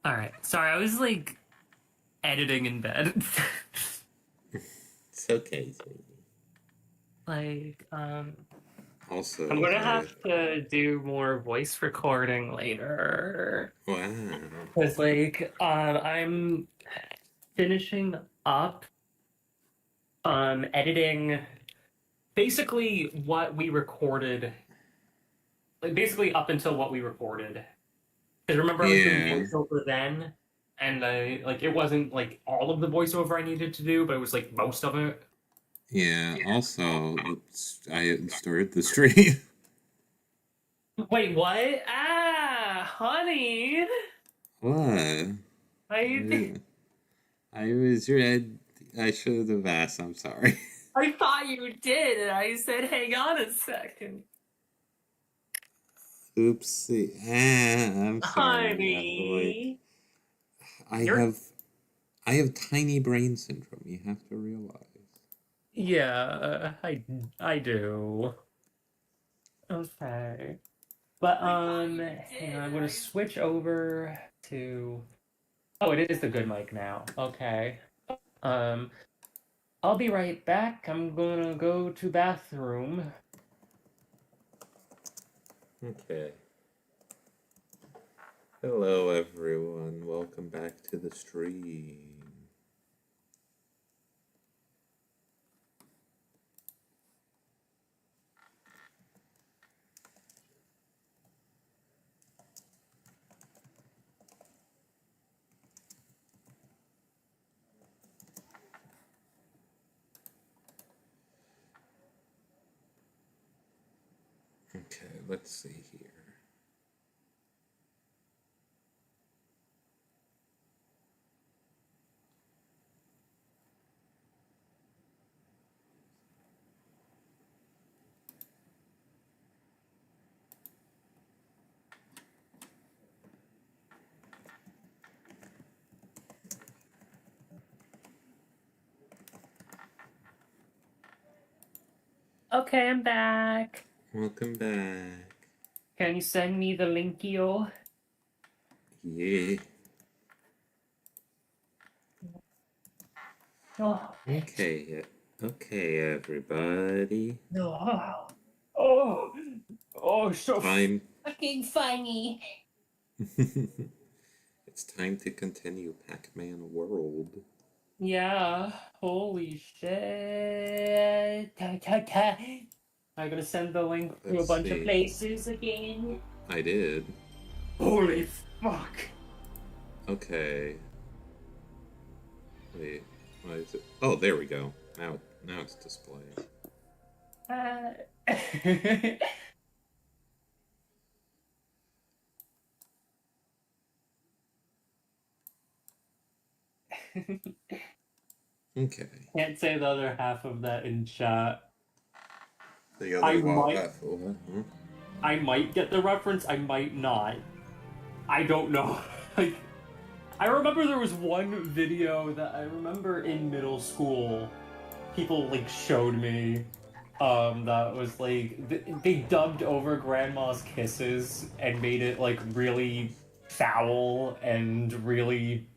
Alright, sorry, I was like editing in bed. It's okay, sweetie. like, Also, I'm gonna have to do more voice recording later. wow. Because, I'm finishing up, editing basically what we recorded, like, basically up until what we recorded. Because remember, I was doing Yeah, voiceover then, and it wasn't like all of the voiceover I needed to do, but it was like most of it. yeah. Also, I started the stream. Wait, what? Ah, honey. What? I I was read. I should have asked. I'm sorry. I thought you did, and I said, hang on a second. Oopsie. I'm sorry. Honey. I You're have I have tiny brain syndrome. You have to realize. Yeah, I do. Okay. But hang on, I'm gonna switch over to Oh, it is the good mic now. Okay. Um I'll be right back. I'm gonna go to bathroom. Okay. Hello, everyone. Welcome back to the stream. Okay, let's see here. Okay, I'm back. Welcome back. Can you send me the linkio? Yeah. Oh, Okay. Okay, everybody. no. Oh, so Time. fucking funny. It's time to continue Pac-Man World. Yeah, holy shit. I'm gonna send the link to a Let's bunch of see. places again. I did. Holy fuck. Okay. Wait. Why is it? Oh, there we go. Now it's displaying. Uh, Okay. Can't say the other half of that in chat. The I other what? might I might get the reference, I might not. I don't know. Like, I remember there was one video that I remember in middle school, people like showed me, that was like they dubbed over grandma's kisses and made it like really foul and really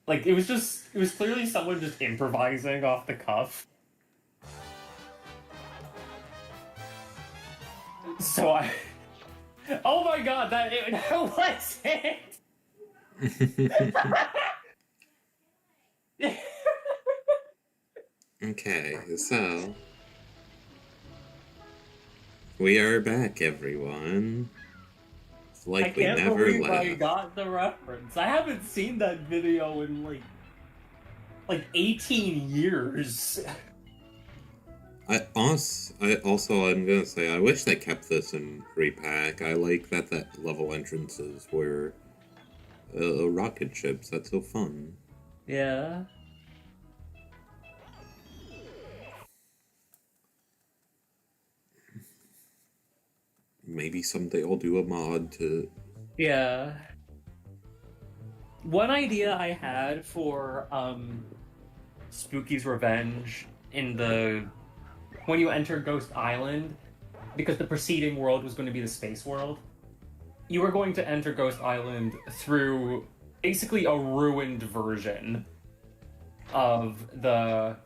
like it was clearly someone just improvising off the cuff. So I Oh my god, that was it. Okay, so we are back, everyone. It's I like we can't never believe I left. got the reference. I haven't seen that video in like 18 years. I'm gonna say I wish they kept this in repack. I like that level entrances were rocket ships. That's so fun. Yeah. Maybe someday I'll do a mod to. Yeah. One idea I had for Spooky's Revenge in the when you enter Ghost Island, because the preceding world was going to be the space world. you were going to enter Ghost Island through basically a ruined version of the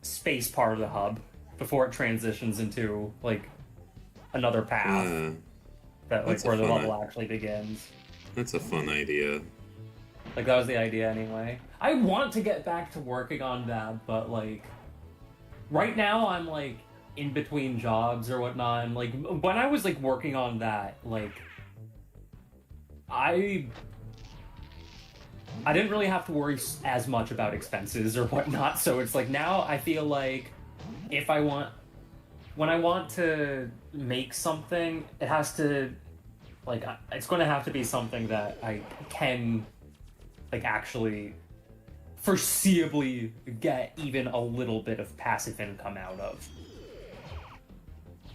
space part of the hub before it transitions into like another path that like where the level actually begins. That's a fun idea. Like that was the idea anyway. I want to get back to working on that, but like right now I'm like in between jobs or whatnot. And like when I was like working on that, like I didn't really have to worry as much about expenses or whatnot. So it's like now I feel like when I want to make something, it has to like it's going to have to be something that I can like actually foreseeably get even a little bit of passive income out of.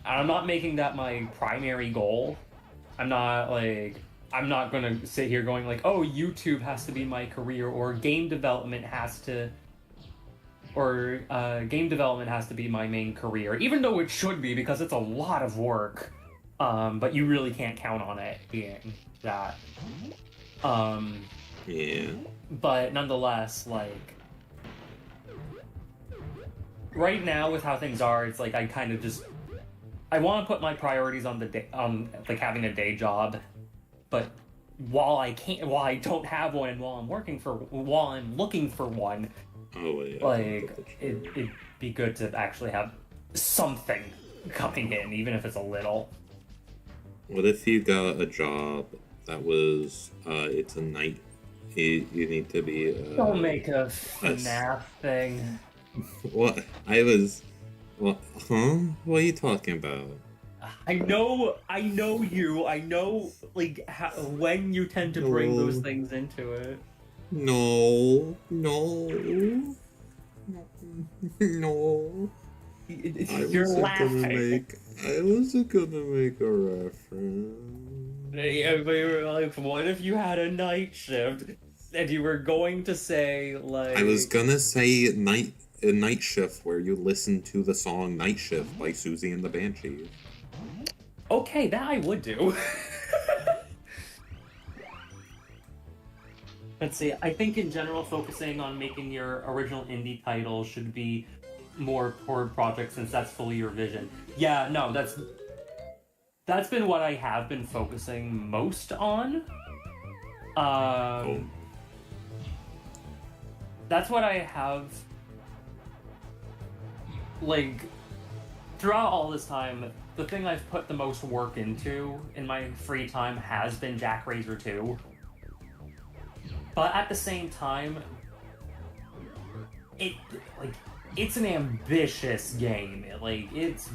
And I'm not making that my primary goal. I'm not gonna sit here going like, oh, YouTube has to be my career, or game development has to be my main career, even though it should be because it's a lot of work. But you really can't count on it being that. Yeah. But nonetheless, like right now with how things are, it's like I kind of just I want to put my priorities on like having a day job, but while I don't have one, and while I'm looking for one, like it'd be good to actually have something coming in, even if it's a little. What if you got a job that was it's a night? You need to be. Don't make a FNAF thing. What? I was. What? Huh? What are you talking about? I know you. I know, like, when you tend to bring those things into it. No. You're laughing. I wasn't gonna make a reference. Yeah, but you were like, what if you had a night shift and you were going to say, like... I was gonna say a night shift where you listen to the song Night Shift by Susie and the Banshees. Okay, that I would do. Let's see, I think in general focusing on making your original indie title should be more toward projects since that's fully your vision. Yeah, no, that's been what I have been focusing most on. That's what I have, like, throughout all this time, the thing I've put the most work into in my free time has been Jack Razor 2. But at the same time, it's an ambitious game. It's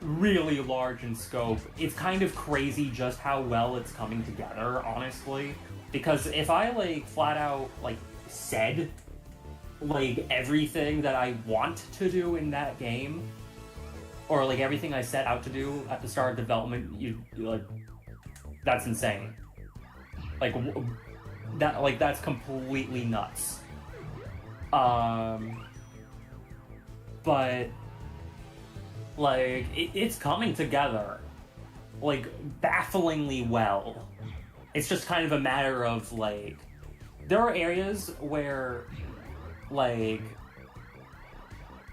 really large in scope. It's kind of crazy just how well it's coming together, honestly. Because if I, flat out, said, everything that I want to do in that game, or, everything I set out to do at the start of development, that's insane. That's completely nuts. But, it's coming together, bafflingly well. It's just kind of a matter of, there are areas where, a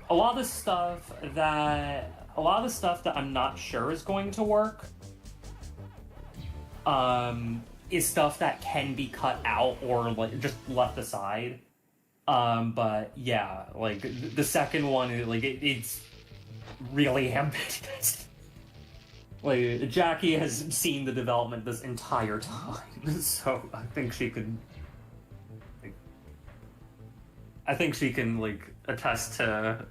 lot of the stuff that I'm not sure is going to work, is stuff that can be cut out or, just left aside. But, yeah, the second one, it's really ambitious. Jackie has seen the development this entire time, so I think she can attest to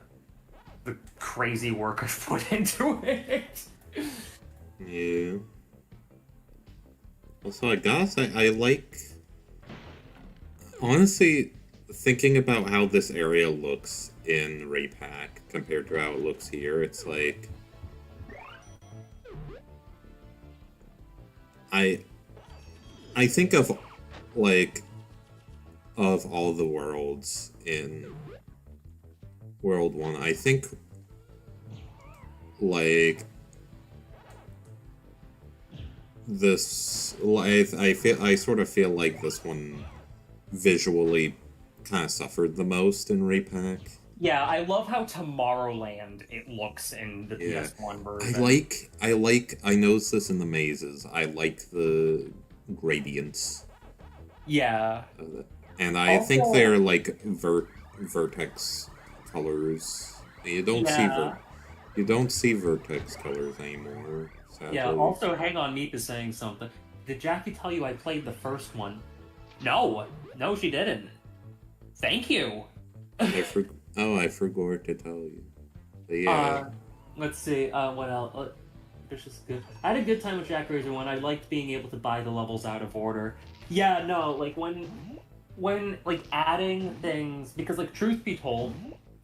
the crazy work I've put into it. Yeah. Also, I gotta say, I like... Honestly, thinking about how this area looks in Repack compared to how it looks here, it's I think of all the worlds in World 1, I think I sort of feel like this one visually kind of suffered the most in Repack. Yeah, I love how Tomorrowland it looks in the Yeah, PS1 version. I noticed this in the mazes. I like the gradients, Yeah. and I think Also, they're like vertex colors. yeah. You don't see vertex colors anymore, Yeah, sadly. also, hang on, Meep is saying something. Did Jackie tell you I played the first one? No. No, she didn't. Thank you. I forgot to tell you. But yeah, Uh, let's see. What else? It's just good. I had a good time with Jack Razor one. I liked being able to buy the levels out of order. Yeah, no, like when like adding things because like truth be told,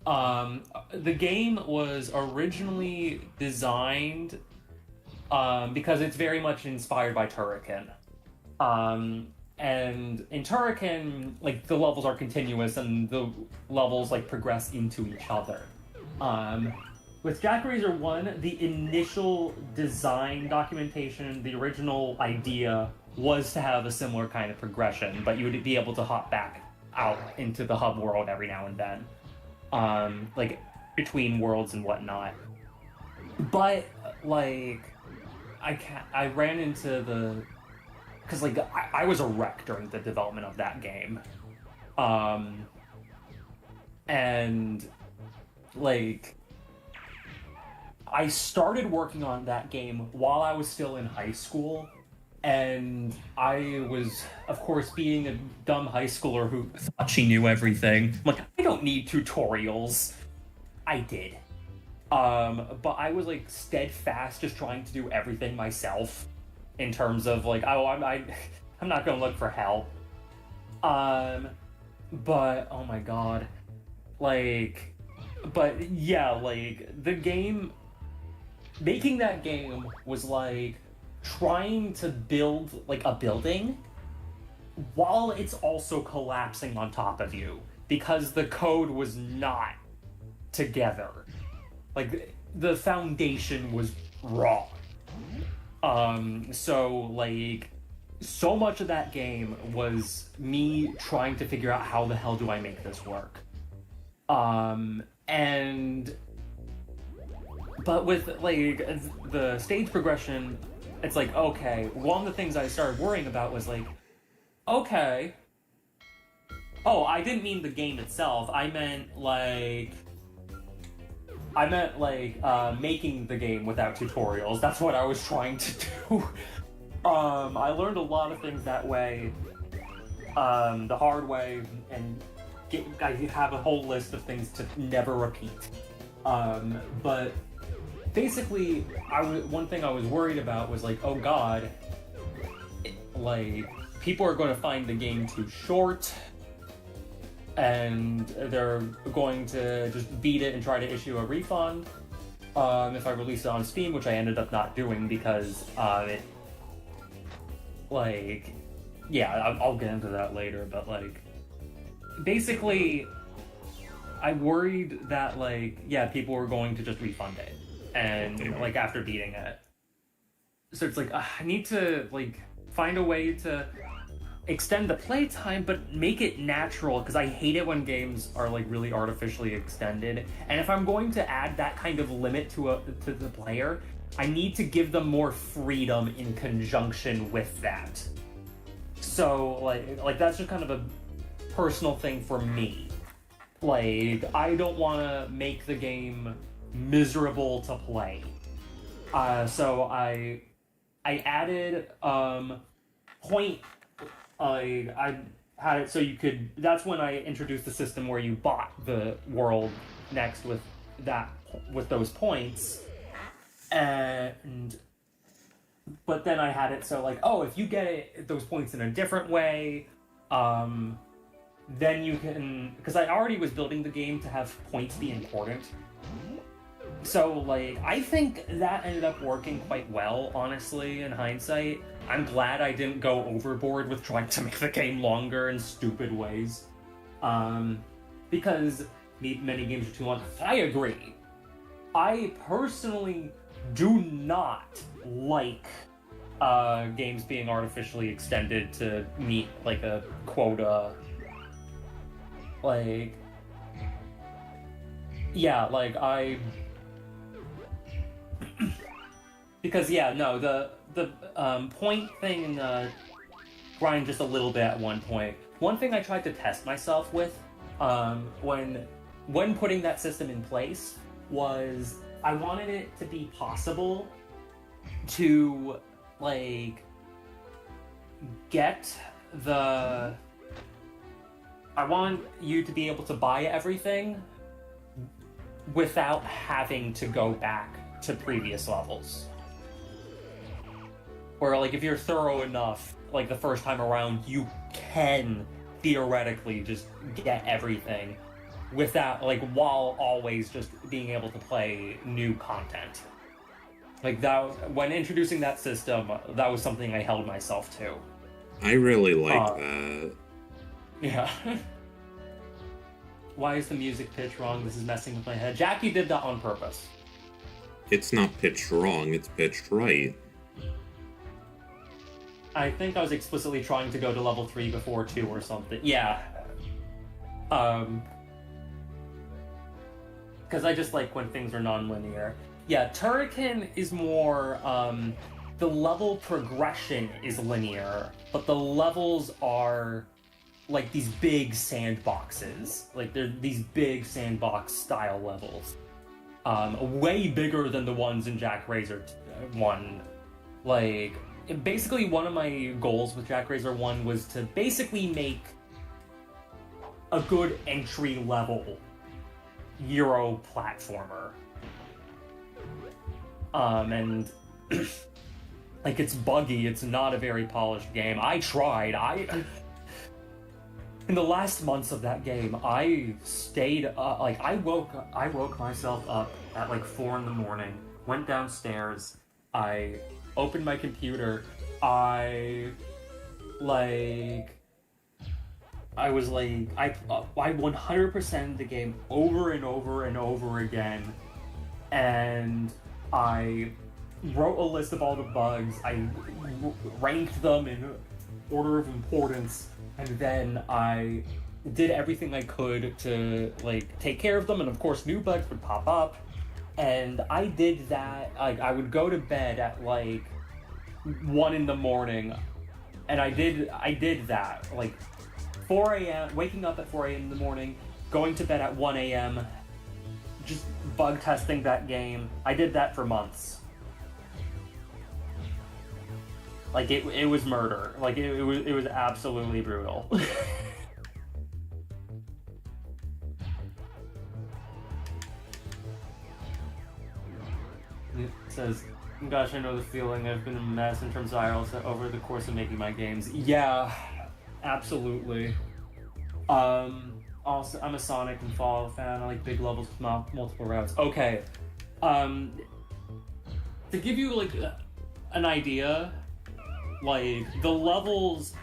the game was originally designed because it's very much inspired by Turrican. Um, and in Turrican, like the levels are continuous and the levels like progress into each other. Um, with Jack Razor 1, the initial design documentation, the original idea was to have a similar kind of progression, but you would be able to hop back out into the hub world every now and then, like between worlds and whatnot. But like, I ran into the because like I was a wreck during the development of that game, um, and like I started working on that game while I was still in high school, and I was, of course, being a dumb high schooler who thought she knew everything. I'm like, I don't need tutorials. I did. But I was like steadfast, just trying to do everything myself. In terms of like, oh, I'm not gonna look for help. Um, but oh my god, like, but yeah, like the game, making that game was like trying to build like a building while it's also collapsing on top of you because the code was not together. Like the foundation was wrong. So like so much of that game was me trying to figure out how the hell do I make this work. And but with like the stage progression, it's like okay, one of the things I started worrying about was like, okay, oh, I didn't mean the game itself. I meant like making the game without tutorials. That's what I was trying to do. I learned a lot of things that way, the hard way, and I have a whole list of things to never repeat. But basically, one thing I was worried about was like, oh god, like people are going to find the game too short and they're going to just beat it and try to issue a refund if I release it on Steam, which I ended up not doing because it, like, yeah, I'll get into that later, but like, basically, I worried that like, yeah, people were going to just refund it, and like after beating it, so it's like I need to like find a way to extend the playtime but make it natural because I hate it when games are like really artificially extended, and if I'm going to add that kind of limit to the player, I need to give them more freedom in conjunction with that. So like that's just kind of a personal thing for me. Like I don't want to make the game miserable to play. So I added point I had it so you could. That's when I introduced the system where you bought the world next with those points, and but then I had it so like, oh, if you get those points in a different way, then you can, because I already was building the game to have points be important. So like I think that ended up working quite well, honestly, in hindsight. I'm glad I didn't go overboard with trying to make the game longer in stupid ways. Because many games are too long. I agree. I personally do not like games being artificially extended to meet like a quota. Like, yeah, like because yeah, no, the point thing grind just a little bit at one point. One thing I tried to test myself with, when putting that system in place, was I wanted it to be possible to like get the. I want you to be able to buy everything without having to go back to previous levels. Or like if you're thorough enough, like the first time around, you can theoretically just get everything without, like, while always just being able to play new content. Like that, when introducing that system, that was something I held myself to. I really like that. Yeah. Why is the music pitch wrong? This is messing with my head. Jackie did that on purpose. It's not pitched wrong, it's pitched right. I think I was explicitly trying to go to level 3 before 2 or something. Yeah. Because I just like when things are non-linear. Yeah, Turrican is more, the level progression is linear, but the levels are like these big sandboxes. Like they're these big sandbox style levels. Way bigger than the ones in Jackrazer 1. Like, basically one of my goals with Jackrazer 1 was to basically make a good entry level Euro platformer. And like, it's buggy, it's not a very polished game. I tried, in the last months of that game, I stayed up, like, I woke myself up at like 4 in the morning, went downstairs, I opened my computer, I 100%ed the game over and over and over again, and I wrote a list of all the bugs, I ranked them in order of importance, and then I did everything I could to like take care of them, and of course new bugs would pop up, and I did that. Like, I would go to bed at like 1 in the morning, and I did that like 4 a.m. waking up at 4 a.m. in the morning, going to bed at 1 a.m. just bug testing that game. I did that for months. Like, it was murder. Like, it was absolutely brutal. It says, gosh, I know the feeling. I've been a mess in terms of IRLs over the course of making my games. Yeah, absolutely. Also, I'm a Sonic and Fallout fan. I like big levels with multiple routes. Okay. To give you, like, an idea, like, the levels,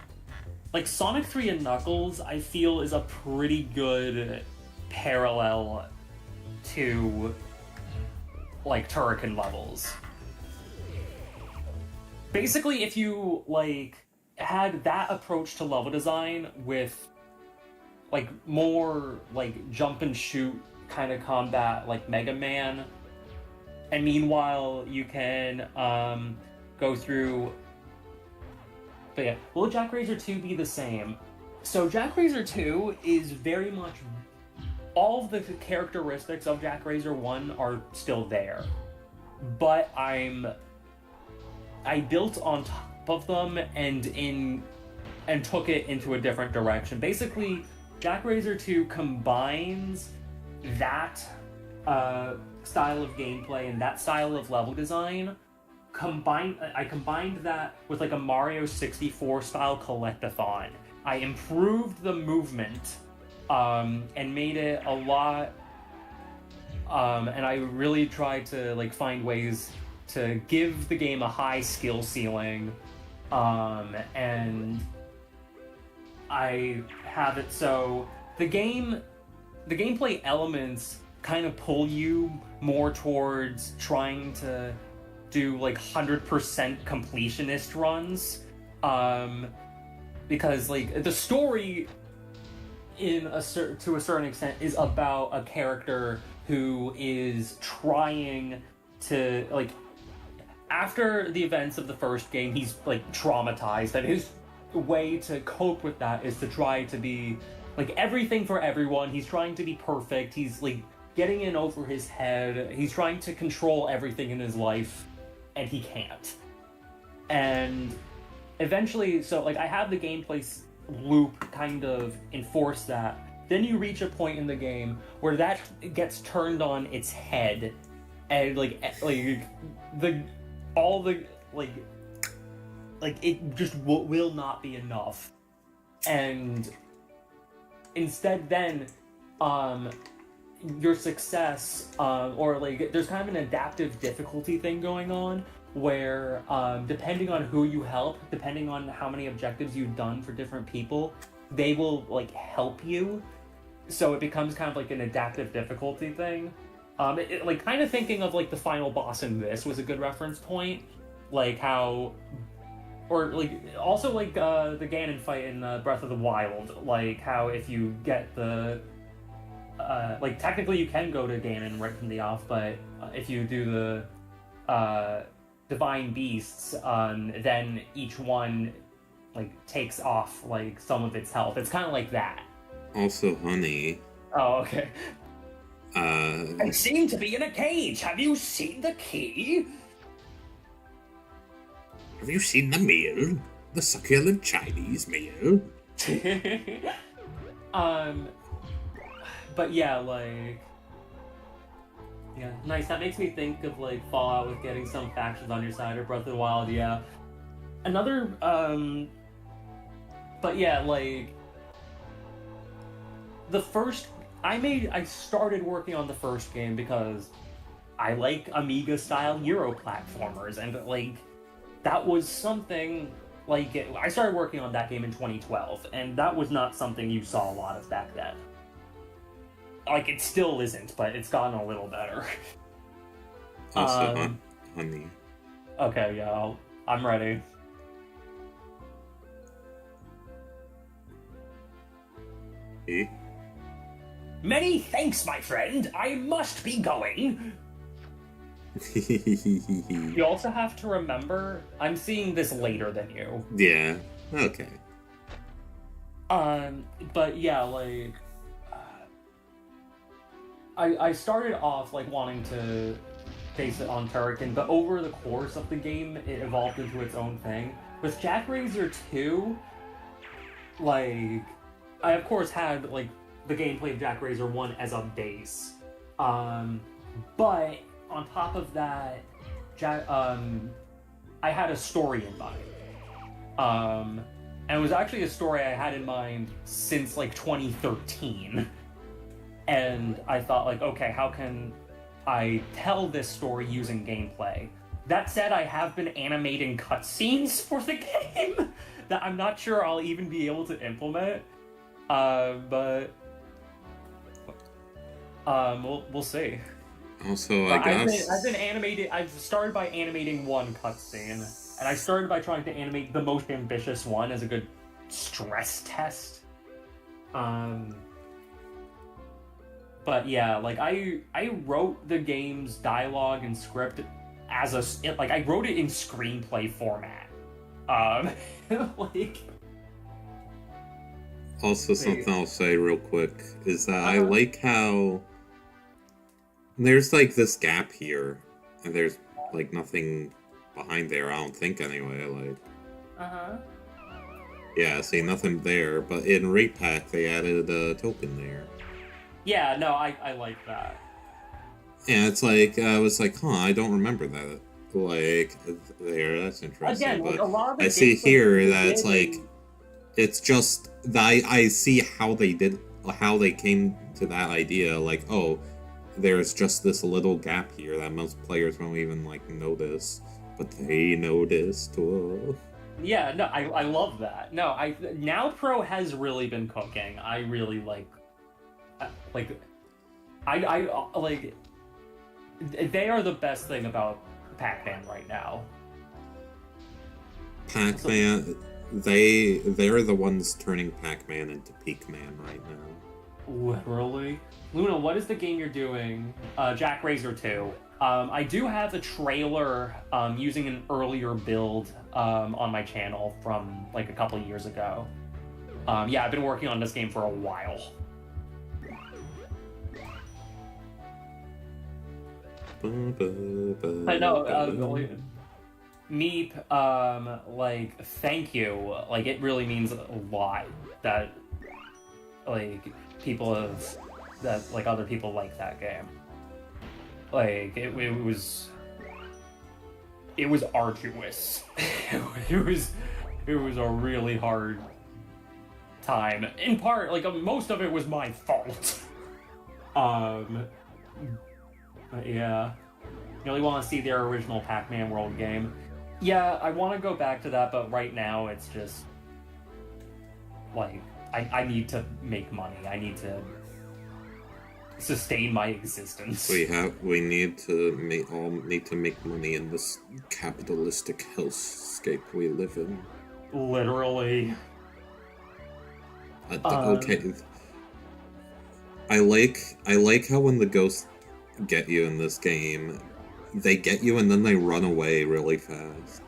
like, Sonic 3 and Knuckles, I feel, is a pretty good parallel to, like, Turrican levels. Basically, if you, like, had that approach to level design with, like, more, like, jump and shoot kind of combat, like Mega Man, and meanwhile, you can, go through. But yeah, will Jackrazer 2 be the same? So Jackrazer 2 is very much, all of the characteristics of Jackrazer 1 are still there, but I built on top of them and took it into a different direction. Basically, Jackrazer 2 combines that style of gameplay and that style of level design. I combined that with like a Mario 64 style collectathon. I improved the movement and made it a lot, and I really tried to like find ways to give the game a high skill ceiling, and I have it so the gameplay elements kind of pull you more towards trying to do like 100% completionist runs, because like the story to a certain extent is about a character who is trying to, like, after the events of the first game, he's like traumatized, and his way to cope with that is to try to be like everything for everyone. He's trying to be perfect. He's like getting in over his head. He's trying to control everything in his life, and he can't. And eventually, so like I have the gameplay loop kind of enforce that. Then you reach a point in the game where that gets turned on its head, and like it just will not be enough. And instead then, your success, or like there's kind of an adaptive difficulty thing going on where depending on who you help, depending on how many objectives you've done for different people, they will like help you. So it becomes kind of like an adaptive difficulty thing. Like kind of thinking of like the final boss in this was a good reference point, like how, or like also like the Ganon fight in Breath of the Wild, like how if you get the like technically you can go to Ganon right from the off, but if you do the divine beasts, then each one like takes off like some of its health. It's kind of like that. Also, honey. Oh, okay. I seem to be in a cage. Have you seen the key? Have you seen the meal? The succulent Chinese meal? But yeah, like, yeah, nice. That makes me think of like Fallout with getting some factions on your side, or Breath of the Wild. Yeah, another. But yeah, like the first. I started working on the first game because I like Amiga-style Euro platformers, and like that was something like I started working on that game in 2012, and that was not something you saw a lot of back then. Like it still isn't, but it's gotten a little better. Also, honey. Okay, yeah, I'm ready. Eh? Many thanks, my friend. I must be going. You also have to remember, I'm seeing this later than you. Yeah, okay. But yeah, like, I started off, like, wanting to base it on Turrican, but over the course of the game, it evolved into its own thing. With Jack-Razor 2, like, I of course had, like, the gameplay of Jack-Razor 1 as a base. But on top of that, I had a story in mind. And it was actually a story I had in mind since like 2013. And I thought like, okay, how can I tell this story using gameplay? That said, I have been animating cutscenes for the game that I'm not sure I'll even be able to implement. But we'll see. Also, I guess I've started by animating one cutscene, and I started by trying to animate the most ambitious one as a good stress test. But yeah, like I wrote the game's dialogue and script as I wrote it in screenplay format. Like. Also, something I'll say real quick is that I like how there's like this gap here, and there's like nothing behind there. I don't think anyway. Like, yeah, see nothing there. But in Repack, they added a token there. Yeah, no, I like that. Yeah, it's like I was like, huh, I don't remember that. Like there, that's interesting. Again, like, but a lot of the I see here that it's really... like. It's just that I see how they came to that idea. Like, oh, there's just this little gap here that most players won't even like notice, but they noticed. Whoa. Yeah, no, I love that. No, Now Pro has really been cooking. I really like they are the best thing about Pac-Man right now. Pac-Man, they're the ones turning Pac-Man into Peak-Man right now. Literally. Luna, what is the game you're doing? Jack Razor 2. I do have a trailer using an earlier build on my channel from like a couple years ago. Yeah, I've been working on this game for a while. I know. Meep, like, thank you. Like, it really means a lot that, like, other people like that game. Like, it was arduous. it was a really hard time. In part, like, most of it was my fault. But yeah. You really want to see their original Pac-Man World game. Yeah, I want to go back to that, but right now it's just... like, I need to make money. I need to sustain my existence. We need to make money in this capitalistic hellscape we live in. Literally. Okay. I like how when the ghosts get you in this game, they get you and then they run away really fast.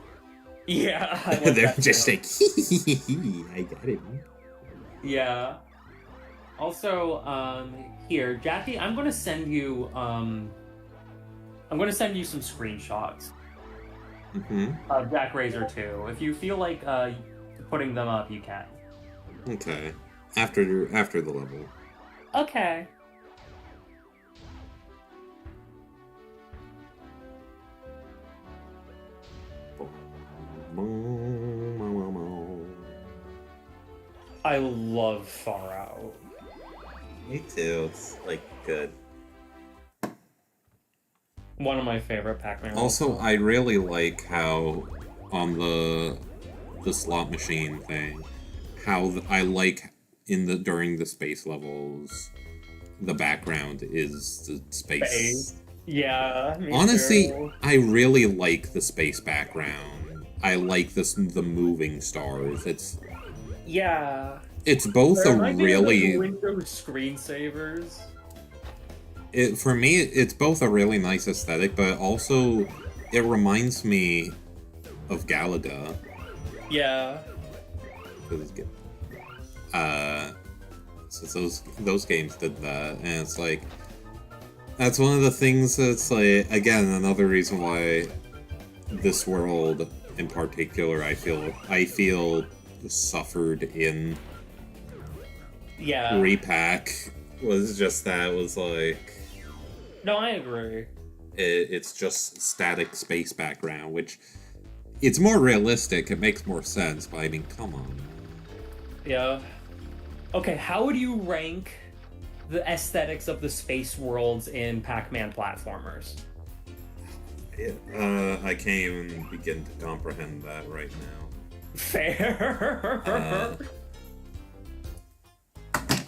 Yeah, they're just like, I got him. Yeah. Also, here, Jackie, I'm gonna send you some screenshots. Of Jack Razor 2. If you feel like putting them up, you can. Okay. After the level. Okay. I love Far Out. Me too. It's like good. One of my favorite Pac-Man. Also, I really like how on the slot machine thing, how I like during the space levels, the background is the space. Yeah. Honestly, too. I really like the space background. I like the moving stars. It's both a really Windows screensavers. For me, it's both a really nice aesthetic, but also it reminds me of Galaga. Yeah. So those games did that, and it's like that's one of the things that's like, again, another reason why this world in particular I feel suffered in. Yeah. Repack was just that was like. No, I agree. It's just static space background, which it's more realistic. It makes more sense, but I mean, come on. Yeah. Okay, how would you rank the aesthetics of the space worlds in Pac-Man platformers? I can't even begin to comprehend that right now. Fair.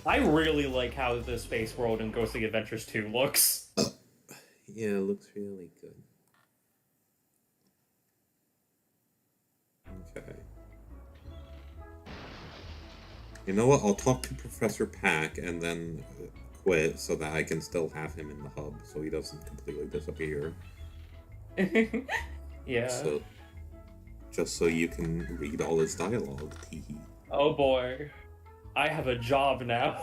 I really like how the space world in Ghostly Adventures 2 looks. Yeah, it looks really good. Okay. You know what? I'll talk to Professor Pac and then quit so that I can still have him in the hub so he doesn't completely disappear. Yeah. So, just so you can read all his dialogue. Oh boy. I have a job now.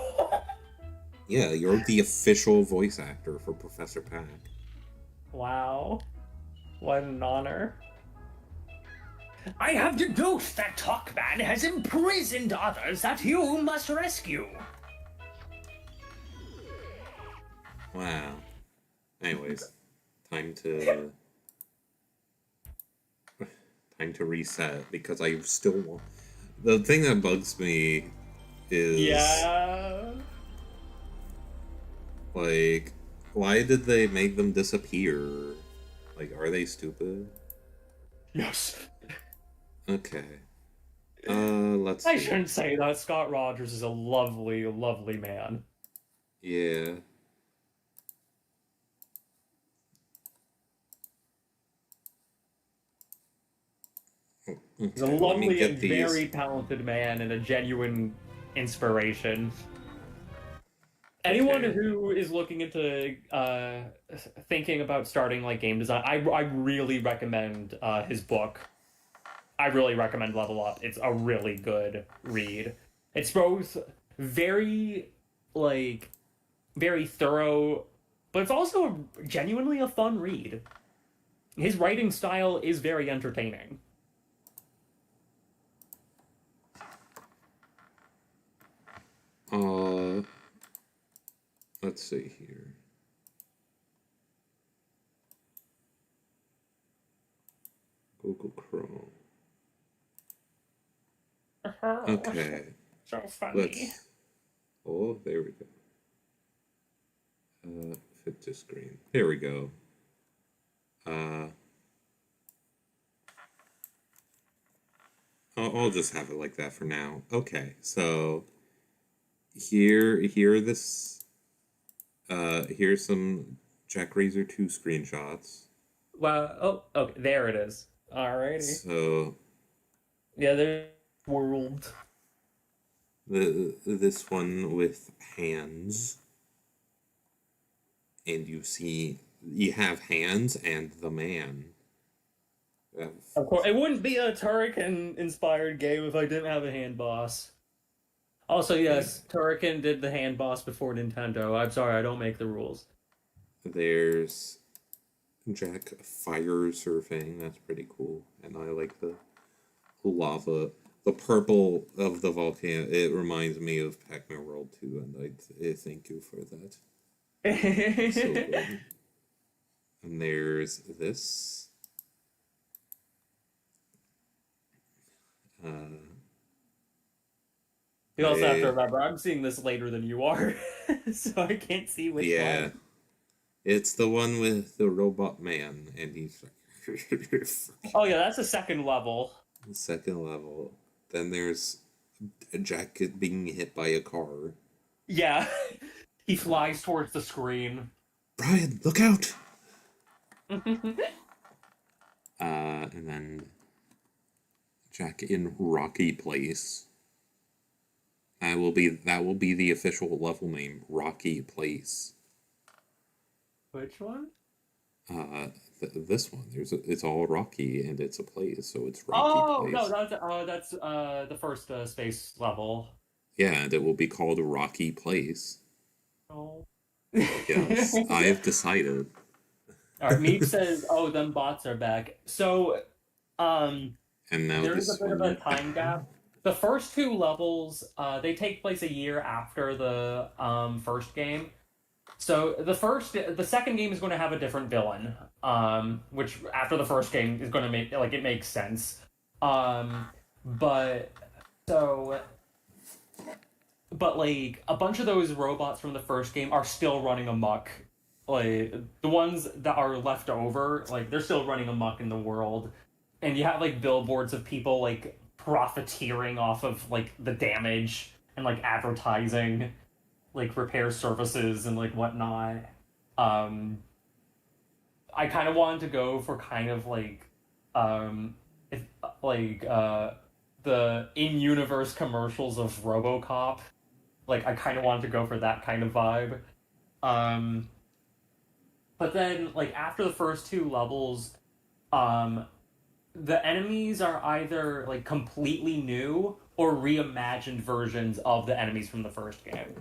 Yeah, you're the official voice actor for Professor Pac. Wow. What an honor. I have deduced that Pac-Man has imprisoned others that you must rescue. Wow. Anyways, time to reset because I still want. The thing that bugs me is like, why did they make them disappear? Like, are they stupid? Yes. Okay. Let's I see. shouldn't say that. Scott Rogers is a lovely, lovely man. Yeah. He's a Okay, let me lovely get and these. very talented man and a genuine inspiration. Anyone Okay. who is looking into thinking about starting like game design, I really recommend his book. I really recommend Level Up. It's a really good read. It's both very like very thorough, but it's also genuinely a fun read. His writing style is very entertaining. Let's see here. Google Chrome. Okay. So funny. Let's. Oh, there we go. Fit to screen. There we go. I'll just have it like that for now. Okay, so here's some Jack Razor 2 screenshots. Wow. Oh, okay. There it is. Alrighty. So Yeah, there's world. this one with hands, and you have hands and the man. Of course, it wouldn't be a Turrican-inspired game if I didn't have a hand boss. Also, yes, Turrican did the hand boss before Nintendo. I'm sorry, I don't make the rules. There's Jack fire surfing. That's pretty cool, and I like the lava. The purple of the volcano. It reminds me of Pac-Man World 2, and I thank you for that. So good. And there's this. You also have to remember, I'm seeing this later than you are, so I can't see which one. It's the one with the robot man, and he's Oh yeah, that's the second level. Second level. Then there's Jack being hit by a car. Yeah, he flies towards the screen. Brian, look out! And then Jack in Rocky Place. That will be the official level name, Rocky Place. Which one? This one. It's all rocky and it's a place, so it's Rocky Place. No, that's the first space level. Yeah, and it will be called Rocky Place. Oh. Yes, I have decided. Alright, Meep says, "Oh, them bots are back." So, and now there's a bit of a time gap. The first two levels, they take place a year after the first game. So the second game is going to have a different villain, which after the first game is going to make it makes sense. But like a bunch of those robots from the first game are still running amok. Like the ones that are left over, like they're still running amok in the world, and you have like billboards of people like profiteering off of like the damage and like advertising like repair services and like whatnot. I kind of wanted to go for kind of like if like the in-universe commercials of RoboCop. Like I kind of wanted to go for that kind of vibe. But then like after the first two levels, the enemies are either like completely new or reimagined versions of the enemies from the first game.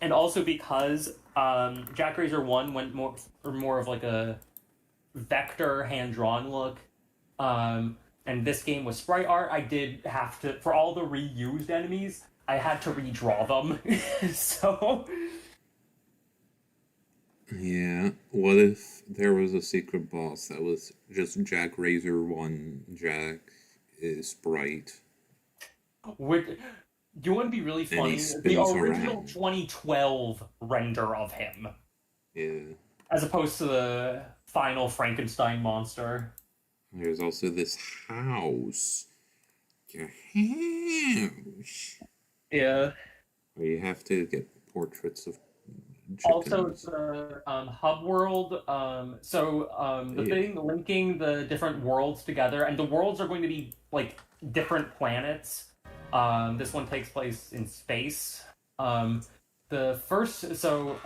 And also because Jack Razor 1 went more of like a vector hand-drawn look, and this game was sprite art, I did have to, for all the reused enemies, I had to redraw them. So... Yeah, what if there was a secret boss that was just Jack Razor 1, Jack is sprite? Do you want to be really funny? The original 2012 render of him. Yeah. As opposed to the final Frankenstein monster. There's also this house. Your house. Yeah. Where you have to get portraits of Also, chickens. the hub world. The Yeah. thing linking the different worlds together, and the worlds are going to be like different planets. This one takes place in space. The first, so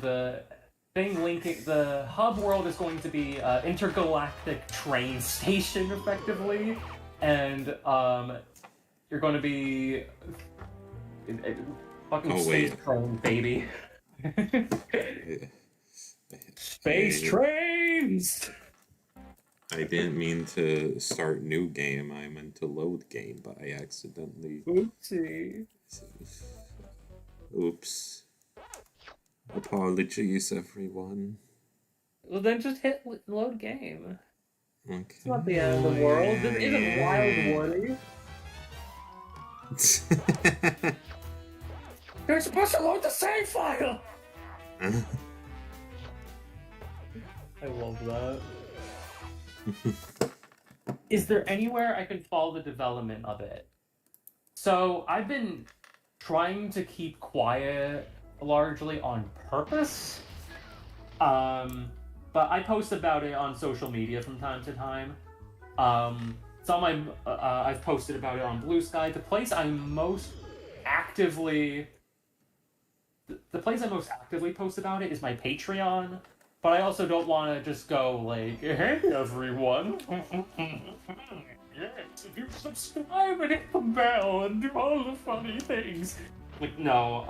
the thing linking the hub world is going to be intergalactic train station, effectively, and you're going to be fucking Oh space wait. train, baby. I, Space trains! I didn't mean to start new game. I meant to load game, but I accidentally. Oopsie. Oops. Apologies, everyone. Well, then just hit load game. Okay. It's not the end of the world. This isn't Wild Woody. You're supposed to load the save file! I love that. Is there anywhere I can follow the development of it? So, I've been trying to keep quiet largely on purpose. But I post about it on social media from time to time. It's on my, I've posted about it on Blue Sky. The place I most actively post about it is my Patreon. But I also don't want to just go like, hey everyone, yes, if you subscribe and hit the bell and do all the funny things. Like, no,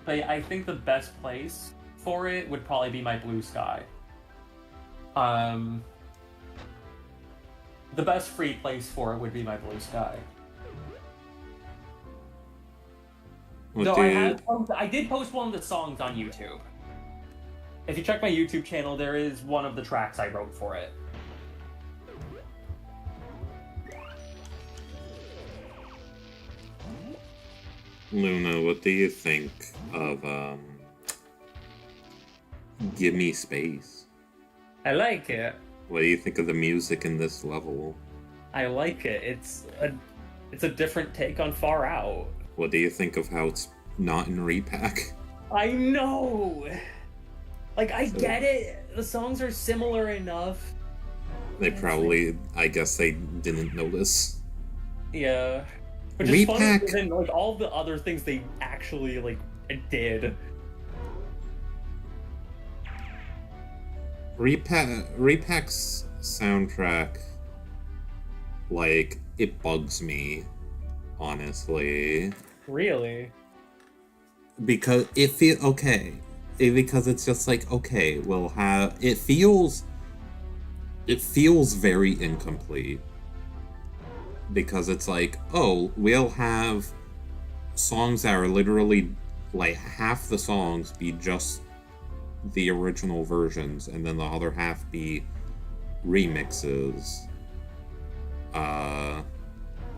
but I think the best place for it would probably be my Blue Sky. The best free place for it would be my Blue Sky. Well, Though I did post one of the songs on YouTube. If you check my YouTube channel, there is one of the tracks I wrote for it. Luna, what do you think of Give Me Space? I like it. What do you think of the music in this level? I like it. It's a different take on Far Out. What do you think of how it's not in repack? I know! Like, I get it. The songs are similar enough. They probably, I guess they didn't notice. Yeah. Which is funny, given, like, all the other things they actually, like, did. Repack's soundtrack, like, it bugs me, honestly. Really? Because it feels okay. Because it's just like, okay, we'll have it feels very incomplete. Because it's like, oh, we'll have songs that are literally like half the songs be just the original versions, and then the other half be remixes. And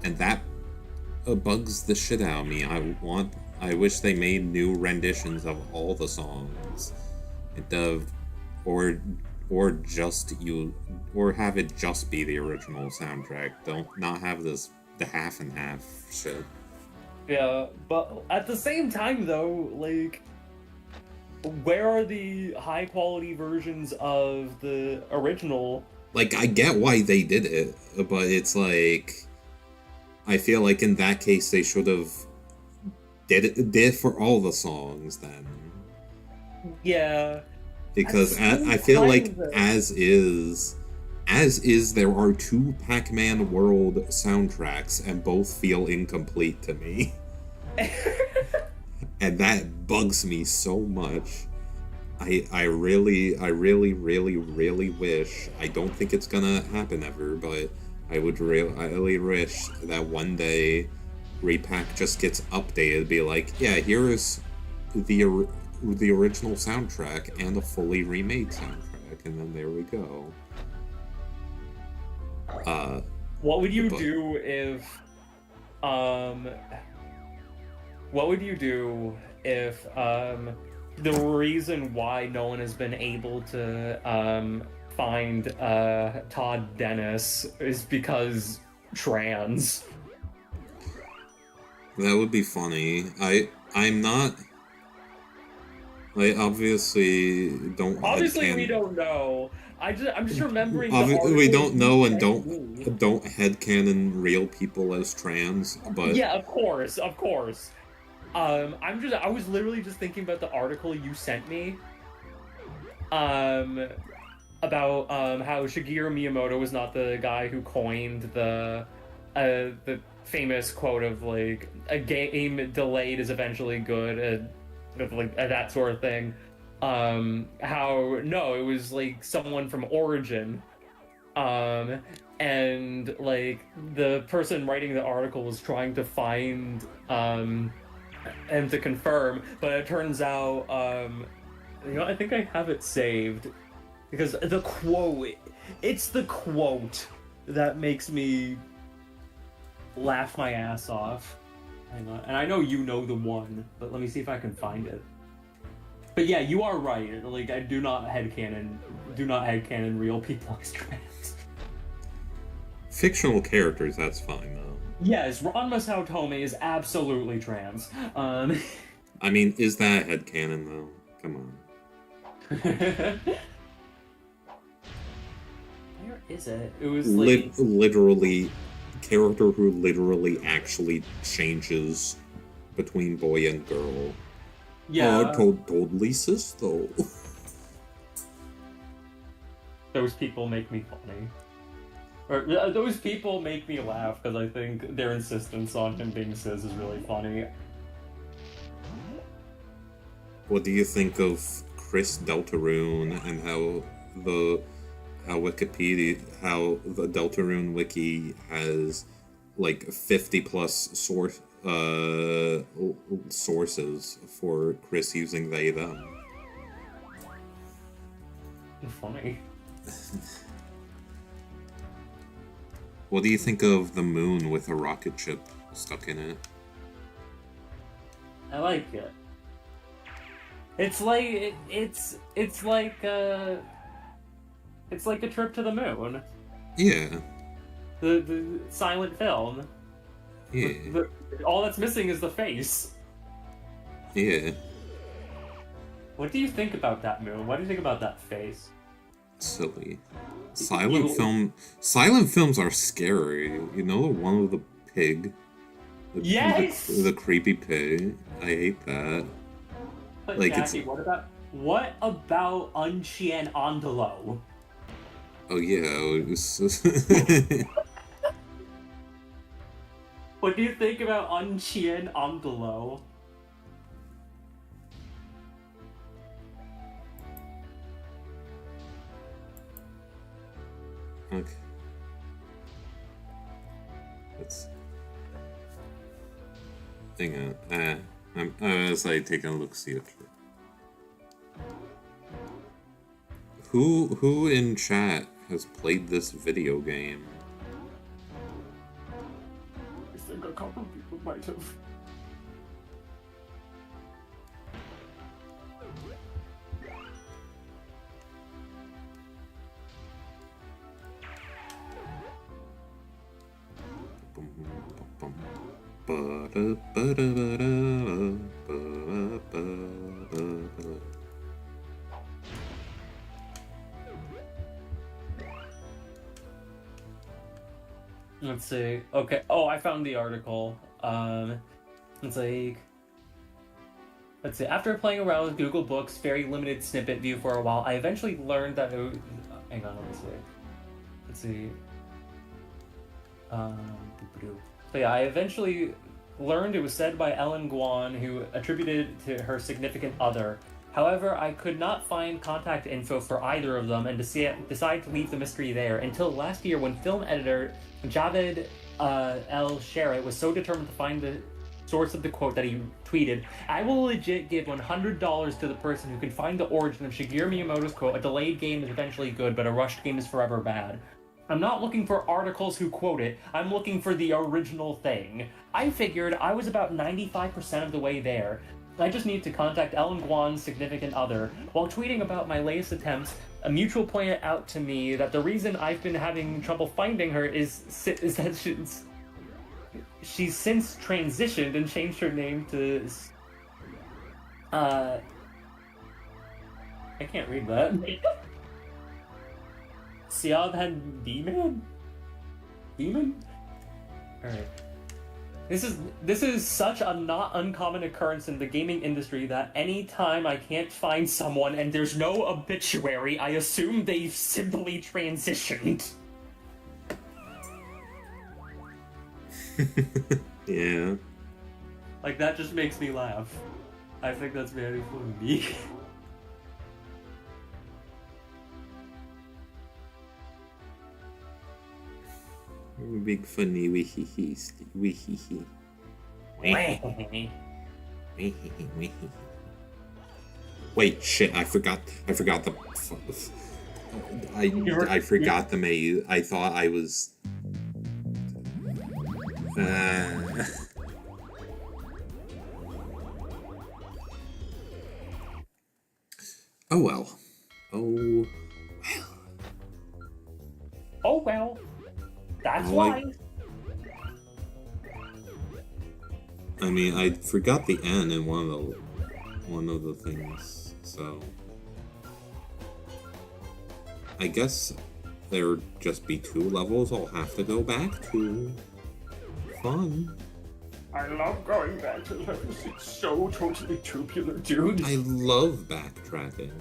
that bugs the shit out of me. I wish they made new renditions of all the songs, or have it just be the original soundtrack. Don't not have the half and half shit. Yeah, but at the same time though, like, where are the high quality versions of the original? Like, I get why they did it, but it's like, I feel like in that case they should have did it for all the songs then. Yeah. Because I feel like as is there are two Pac-Man World soundtracks and both feel incomplete to me. And that bugs me so much. I really wish, I don't think it's gonna happen ever, but I would really wish that one day Repack just gets updated, be like, yeah, here is the original soundtrack and a fully remade soundtrack, and then there we go. What would you do if the reason why no one has been able to find Todd Dennis is because trans? That would be funny. I'm not I obviously don't Obviously, we headcanon. don't know. I'm just remembering the article We don't you know and sent me. don't headcanon real people as trans, but Yeah, of course, of course. I was literally just thinking about the article you sent me. Um, about how Shigeru Miyamoto was not the guy who coined the famous quote of like a game delayed is eventually good, like that sort of thing. How no, it was like someone from Origin, um, and like the person writing the article was trying to find and to confirm, but it turns out I think I have it saved because it's the quote that makes me laugh my ass off. Hang on. And I know you know the one, but let me see if I can find it. But yeah, you are right. Like, I do not headcanon real people as trans. fictional characters, that's fine though. Yes, Ranma Sao Tome is absolutely trans. I mean, is that headcanon though? Come on. Where is it? It was like Literally, character who literally actually changes between boy and girl. yeah. Totally cis though. Those people make me funny. Or those people make me laugh because I think their insistence on him being cis is really funny. What do you think of Chris Deltarune and how the Deltarune wiki has like 50 plus sources for Chris using they them? Funny. What do you think of the moon with a rocket ship stuck in it? I like it. It's like it's like a trip to the moon. Yeah. The silent film. Yeah. All that's missing is the face. Yeah. What do you think about that moon? What do you think about that face? Silly. Silent films are scary. You know the one with the pig? Yes! The creepy pig. I hate that. But Like, Jackie, what about Unchien Andalo? Oh yeah, it was... What do you think about Unchien Andalo? Okay. Let's... Hang on. I was like taking a look, see it. Who in chat has played this video game? I think a couple people might have. Let's see. Okay. Oh, I found the article. It's like. Let's see. After playing around with Google Books' very limited snippet view for a while, I eventually learned that it was... Hang on, let me see. Let's see. So yeah, I eventually learned it was said by Ellen Guan, who attributed it to her significant other. However, I could not find contact info for either of them and decided to leave the mystery there until last year when film editor Javed El Sherritt was so determined to find the source of the quote that he tweeted, "I will legit give $100 to the person who can find the origin of Shigeru Miyamoto's quote, 'A delayed game is eventually good, but a rushed game is forever bad.' I'm not looking for articles who quote it, I'm looking for the original thing. I figured I was about 95% of the way there. I just need to contact Ellen Guan's significant other. While tweeting about my latest attempts, a mutual pointed out to me that the reason I've been having trouble finding her is that she's since transitioned and changed her name to I can't read that. Siab had Demon? Demon? Alright. This is such a not uncommon occurrence in the gaming industry that any time I can't find someone and there's no obituary, I assume they've simply transitioned. Yeah. Like, that just makes me laugh. I think that's very funny. Big funny wee-hee-hee, wee-hee-hee. Wait, shit, I forgot the... I forgot the maze. I thought I was... Oh well. Oh well. Oh well. That's Like- life. I mean, I forgot the N in one of the things, so I guess there'd just be 2 levels I'll have to go back to. Fun. I love going back to levels. It's so totally tubular, dude. I love backtracking.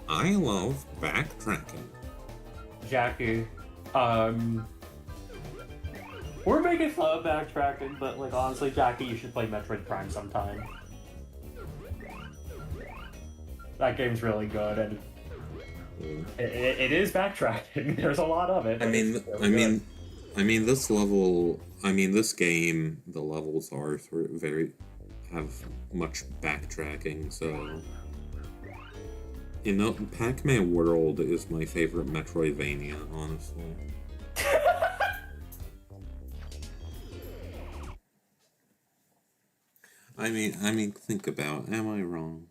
I love backtracking. Jackie, we're making fun of backtracking, but like honestly, Jackie, you should play Metroid Prime sometime. That game's really good, and it is backtracking. There's a lot of it. I mean, this level. I mean, this game. The levels are sort of have much backtracking. So, you know, Pac-Man World is my favorite Metroidvania, honestly. I mean, think about. Am I wrong?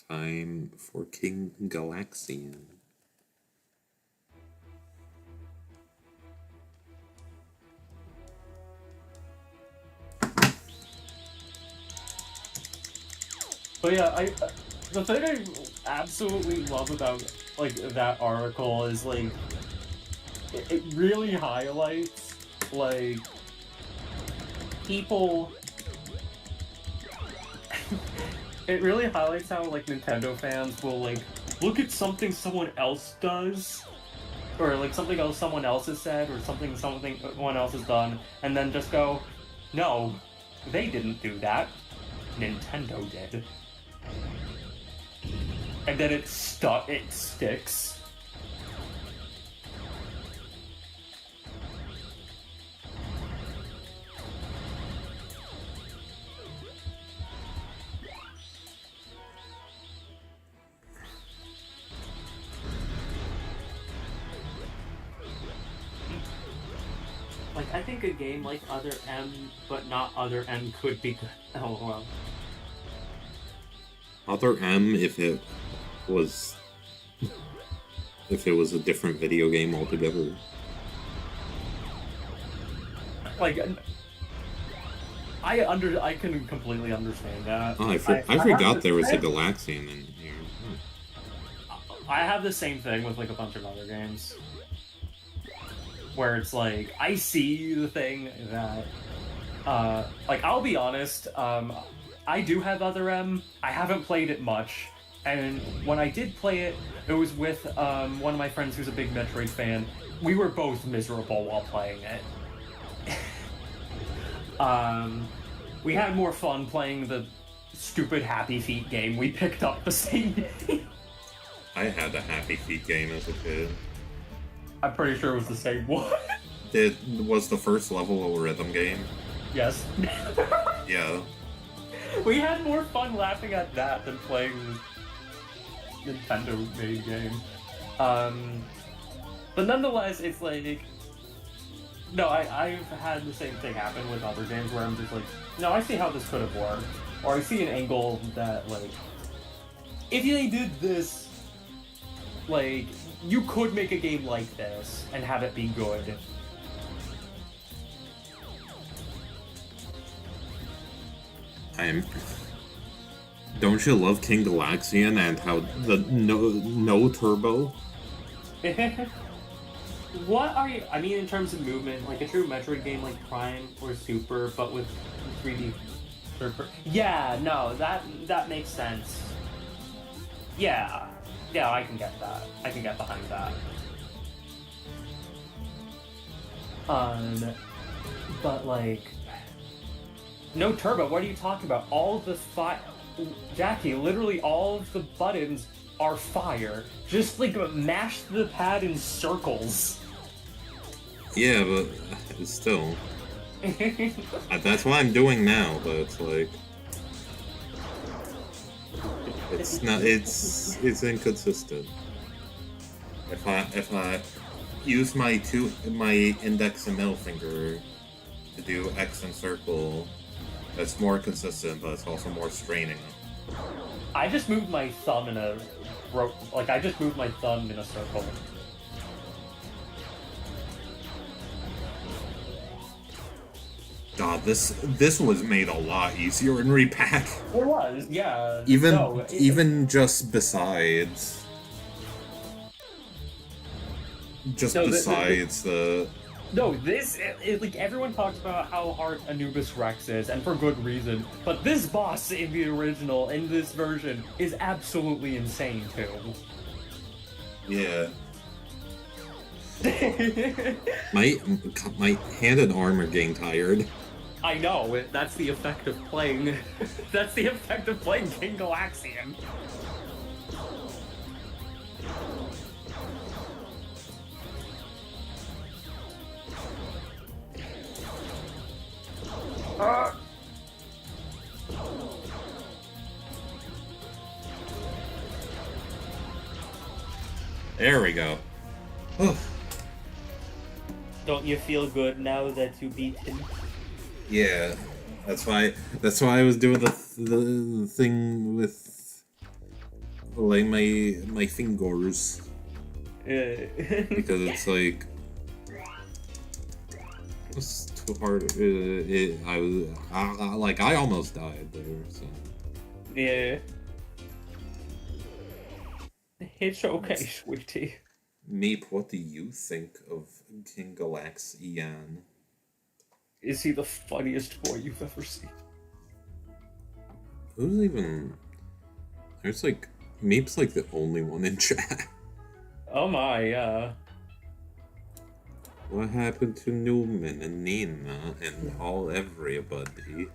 Time for King Galaxian. But yeah, the thing I absolutely love about like that article is like it really highlights like people. It really highlights how like Nintendo fans will like look at something someone else does, or like something else someone else has said, or something someone else has done, and then just go, no, they didn't do that. Nintendo did. And then it sticks. Like, I think a game like Other M, but not Other M, could be good. Oh, well. Other M, if it was a different video game altogether. Like, I can completely understand that. Oh, I forgot there was a Galaxian in here. I have the same thing with like a bunch of other games. Where it's like, I see the thing that, like, I'll be honest, I do have Other M. I haven't played it much, and when I did play it, it was with one of my friends who's a big Metroid fan. We were both miserable while playing it. We had more fun playing the stupid Happy Feet game we picked up the same day. I had a Happy Feet game as a kid. I'm pretty sure it was the same one. Was the first level a rhythm game? Yes. Yeah. We had more fun laughing at that than playing the Nintendo-made game. But nonetheless, it's like... No, I've had the same thing happen with other games where I'm just like, no, I see how this could have worked. Or I see an angle that, like... If they did this, like, you could make a game like this and have it be good. Don't you love King Galaxian and how the no turbo? What are you? I mean, in terms of movement, like a true Metroid game like Prime or Super, but with 3D. Yeah, no, that makes sense. Yeah, I can get that. I can get behind that. But like, no turbo. What are you talking about? All the Jackie, literally all of the buttons are fire. Just like mash the pad in circles. Yeah, but still. That's what I'm doing now, but it's like it's not. It's inconsistent. If I use my index and middle finger to do X and circle, that's more consistent, but it's also more straining. I just moved my thumb in a I just moved my thumb in a circle. God, this was made a lot easier in Repack. It was, yeah. Even just besides. No, this like everyone talks about how hard Anubis Rex is, and for good reason. But this boss in the original, in this version, is absolutely insane too. Yeah. my hand and arm are getting tired. I know, that's the effect of playing. That's the effect of playing King Galaxian. There we go. Don't you feel good now that you beat him? Yeah, that's why I was doing the thing with like my fingers. Because it's like it's too hard. I almost died there. So. Yeah. It's okay, sweetie. Meep, what do you think of King Galaxian? Is he the funniest boy you've ever seen? Who's even... There's like... Meep's like the only one in chat. Oh my, yeah. What happened to Newman and Nina and everybody?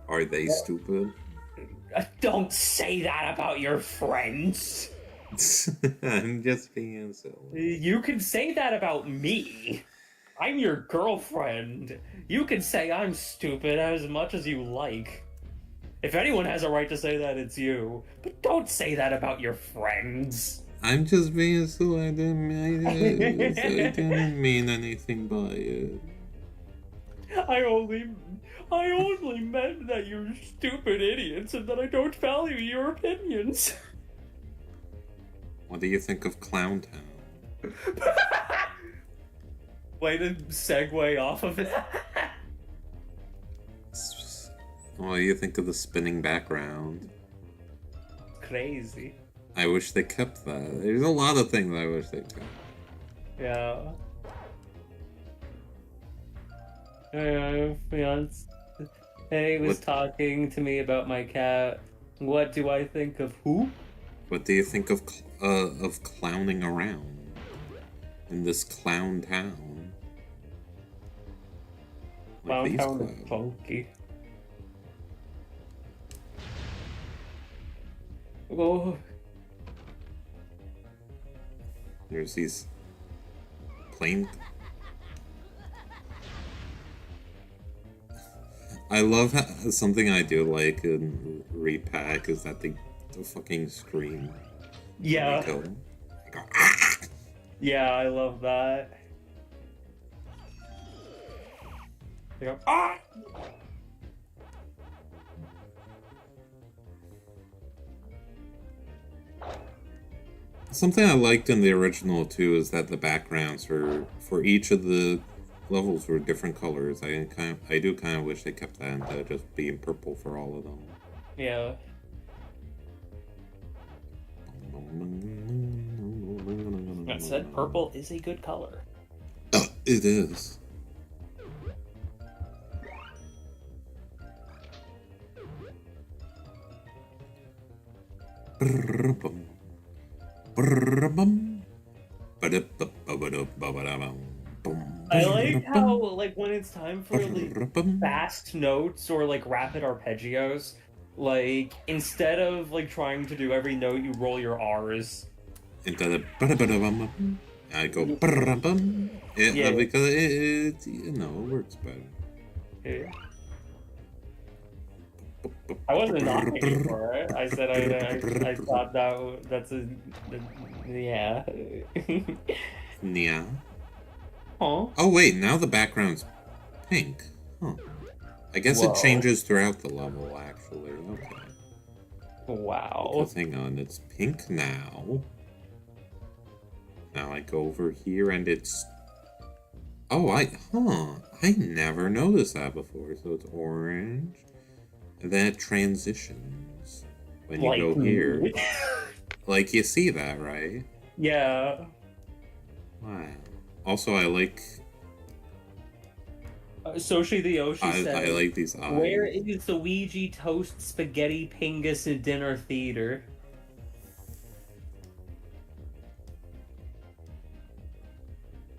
Are they stupid? Don't say that about your friends. I'm just being silly. You can say that about me. I'm your girlfriend. You can say I'm stupid as much as you like. If anyone has a right to say that, it's you. But don't say that about your friends. I'm just being silly. I didn't mean anything by it. I only meant that you're stupid idiots and that I don't value your opinions. What do you think of Clown Town? Way to segue off of it. What do you think of the spinning background? Crazy. I wish they kept that. There's a lot of things I wish they kept. Yeah. He was talking to me about my cat. What do I think of who? What do you think of clowning around in this clown town? Clown town is funky. Oh. There's these plane. I love something I do like in Repack is that the fucking scream. Yeah. They go, ah! Yeah, I love that. They go, ah! Something I liked in the original too is that the backgrounds for each of the levels were different colors. I do kind of wish they kept that instead of just being purple for all of them. Yeah. That said, purple is a good color. It is. I like how, like, when it's time for, like, fast notes or, like, rapid arpeggios, like, instead of, like, trying to do every note, you roll your R's. Instead of I go Yeah. because it works better. Yeah. I wasn't knocking you for it. I said I thought that's a yeah. Yeah. Huh? Oh wait, now the background's pink. Huh. I guess Whoa. it changes throughout the level, actually. Okay. Wow. Because hang on, it's pink now. Now I go over here and it's... Oh, I never noticed that before. So it's orange. And then it transitions when you go here. Like, you see that, right? Yeah. Wow. Also, I like... Soshi the Yoshi says, I like these eyes. Where is the Ouija Toast Spaghetti Pingus Dinner Theater?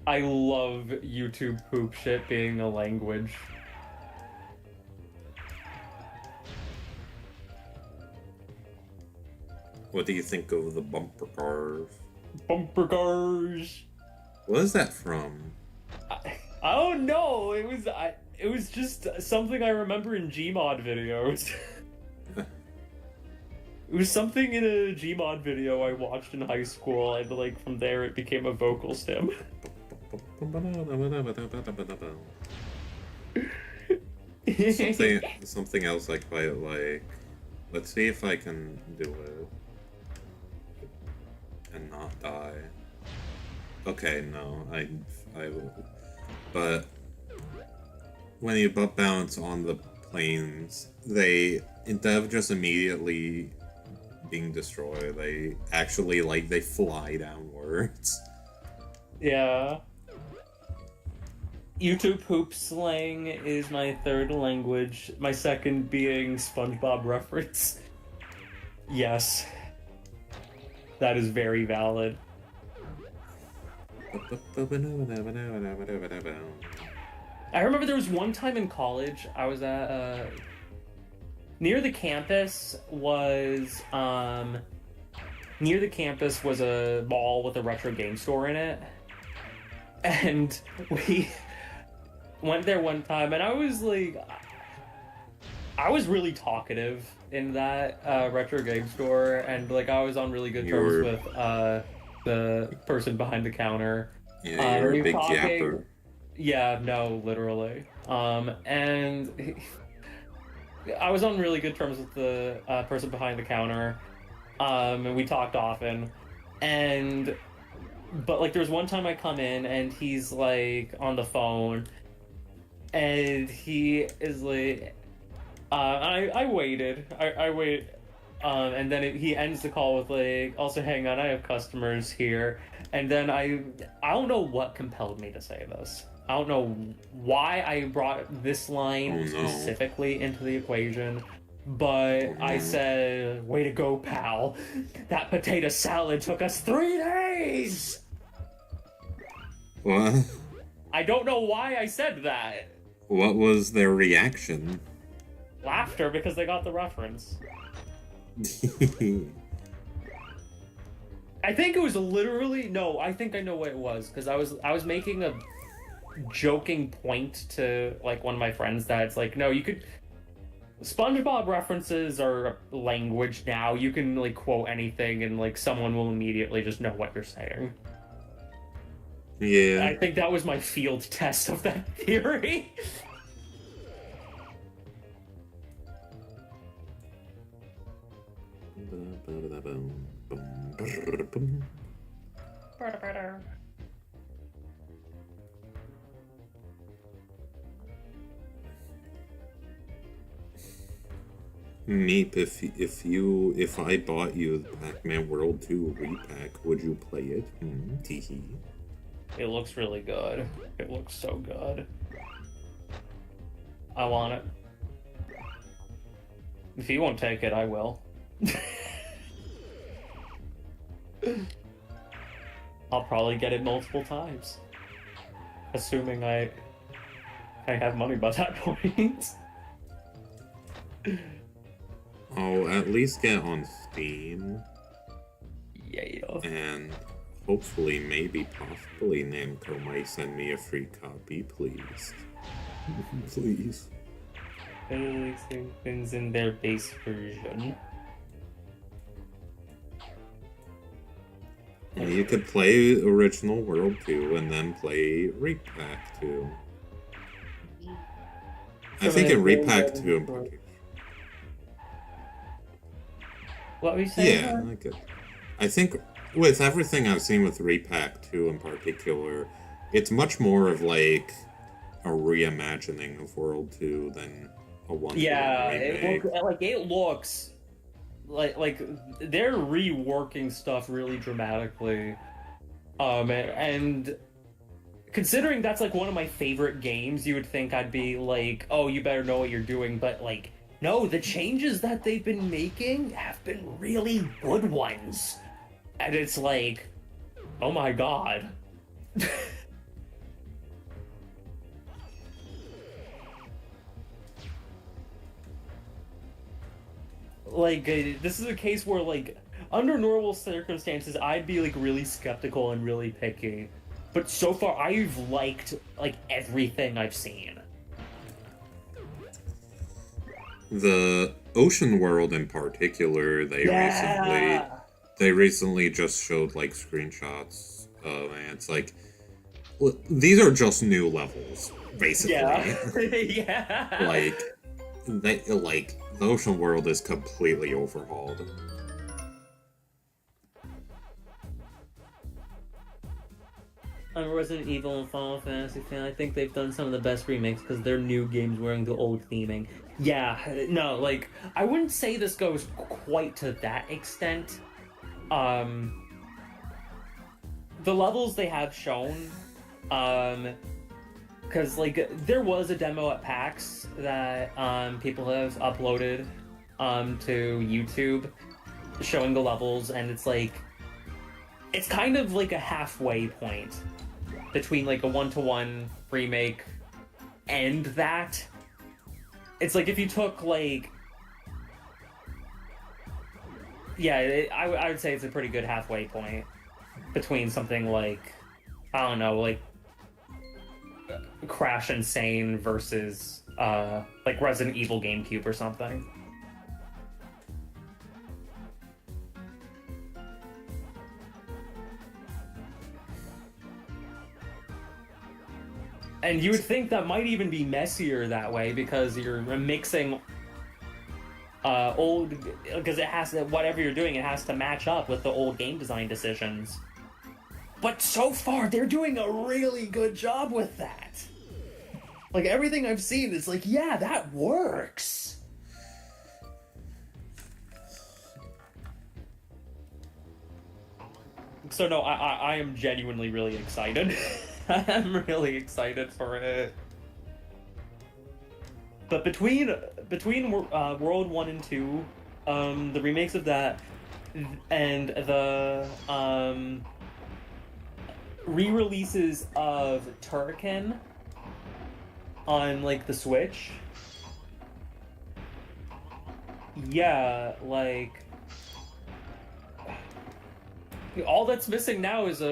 I love YouTube poop shit being a language. What do you think of the bumper cars? Bumper cars. What is that from? I don't know. It was just something I remember in Gmod videos. It was something in a Gmod video I watched in high school, and like from there it became a vocal stem. something else I quite like. Let's see if I can do it and not die. Okay, no, I will. But when you butt bounce on the planes, they, instead of just immediately being destroyed, they actually, like, they fly downwards. Yeah. YouTube poop slang is my third language, my second being SpongeBob reference. Yes. That is very valid. I remember there was one time in college, I was at, near the campus was a mall with a retro game store in it. And we went there one time, and I was really talkative in that retro game store, and like I was on really good terms with the person behind the counter. Yeah, you're a big yapper. Yeah, no, literally. And I was on really good terms with the person behind the counter, and we talked often. But like there was one time I come in and he's like on the phone, and he is like, I waited, I wait, and then he ends the call with like, also hang on, I have customers here, and then I don't know what compelled me to say this. I don't know why I brought this line specifically into the equation, but I said, way to go, pal. That potato salad took us 3 days! What? I don't know why I said that. What was their reaction? Laughter, because they got the reference. I think it was literally... No, I think I know what it was, because I was making a joking point to, like, one of my friends that's like, no, you could... SpongeBob references are language now. You can, like, quote anything and, like, someone will immediately just know what you're saying. Yeah. I think that was my field test of that theory. Meep, if I bought you the Pac-Man World 2 repack, would you play it? Teehee. It looks really good. It looks so good. I want it. If you won't take it, I will. I'll probably get it multiple times. Assuming I have money by that point. I'll at least get on Steam. Yeah. And hopefully, maybe, possibly, Namco might send me a free copy, please. Please. Things in their base version. And you could play Original World 2 and then play Repack 2. I think in Repack 2 in particular. What were you saying? Yeah, I get. I think with everything I've seen with Repack 2 in particular, it's much more of like a reimagining of World 2 than a one. Yeah, it looks like they're reworking stuff really dramatically. And considering that's like one of my favorite games, you would think I'd be like, oh, you better know what you're doing, but like, no, the changes that they've been making have been really good ones. And it's like, oh my god. Like, this is a case where, like, under normal circumstances, I'd be, like, really skeptical and really picky. But so far, I've liked, like, everything I've seen. The Ocean World in particular, they recently just showed, like, screenshots of, and it's like, these are just new levels, basically. Yeah. Yeah. The Ocean World is completely overhauled. On Resident Evil and Final Fantasy fan, I think they've done some of the best remakes because they're new games wearing the old theming. Yeah, no, like, I wouldn't say this goes quite to that extent. The levels they have shown, because, like, there was a demo at PAX that people have uploaded to YouTube showing the levels, and it's like, it's kind of like a halfway point between, like, a one-to-one remake and that. It's like if you took, like... Yeah, I would say it's a pretty good halfway point between something like, I don't know, like, Crash Insane versus, like, Resident Evil GameCube or something. And you would think that might even be messier that way because you're mixing old... Because it has to... Whatever you're doing, it has to match up with the old game design decisions. But so far, they're doing a really good job with that. Like, everything I've seen is like, yeah, that works. So no, I am genuinely really excited. I'm really excited for it. But between World 1 and 2, the remakes of that, and the re-releases of Turrican on, like, the Switch, yeah, like, all that's missing now is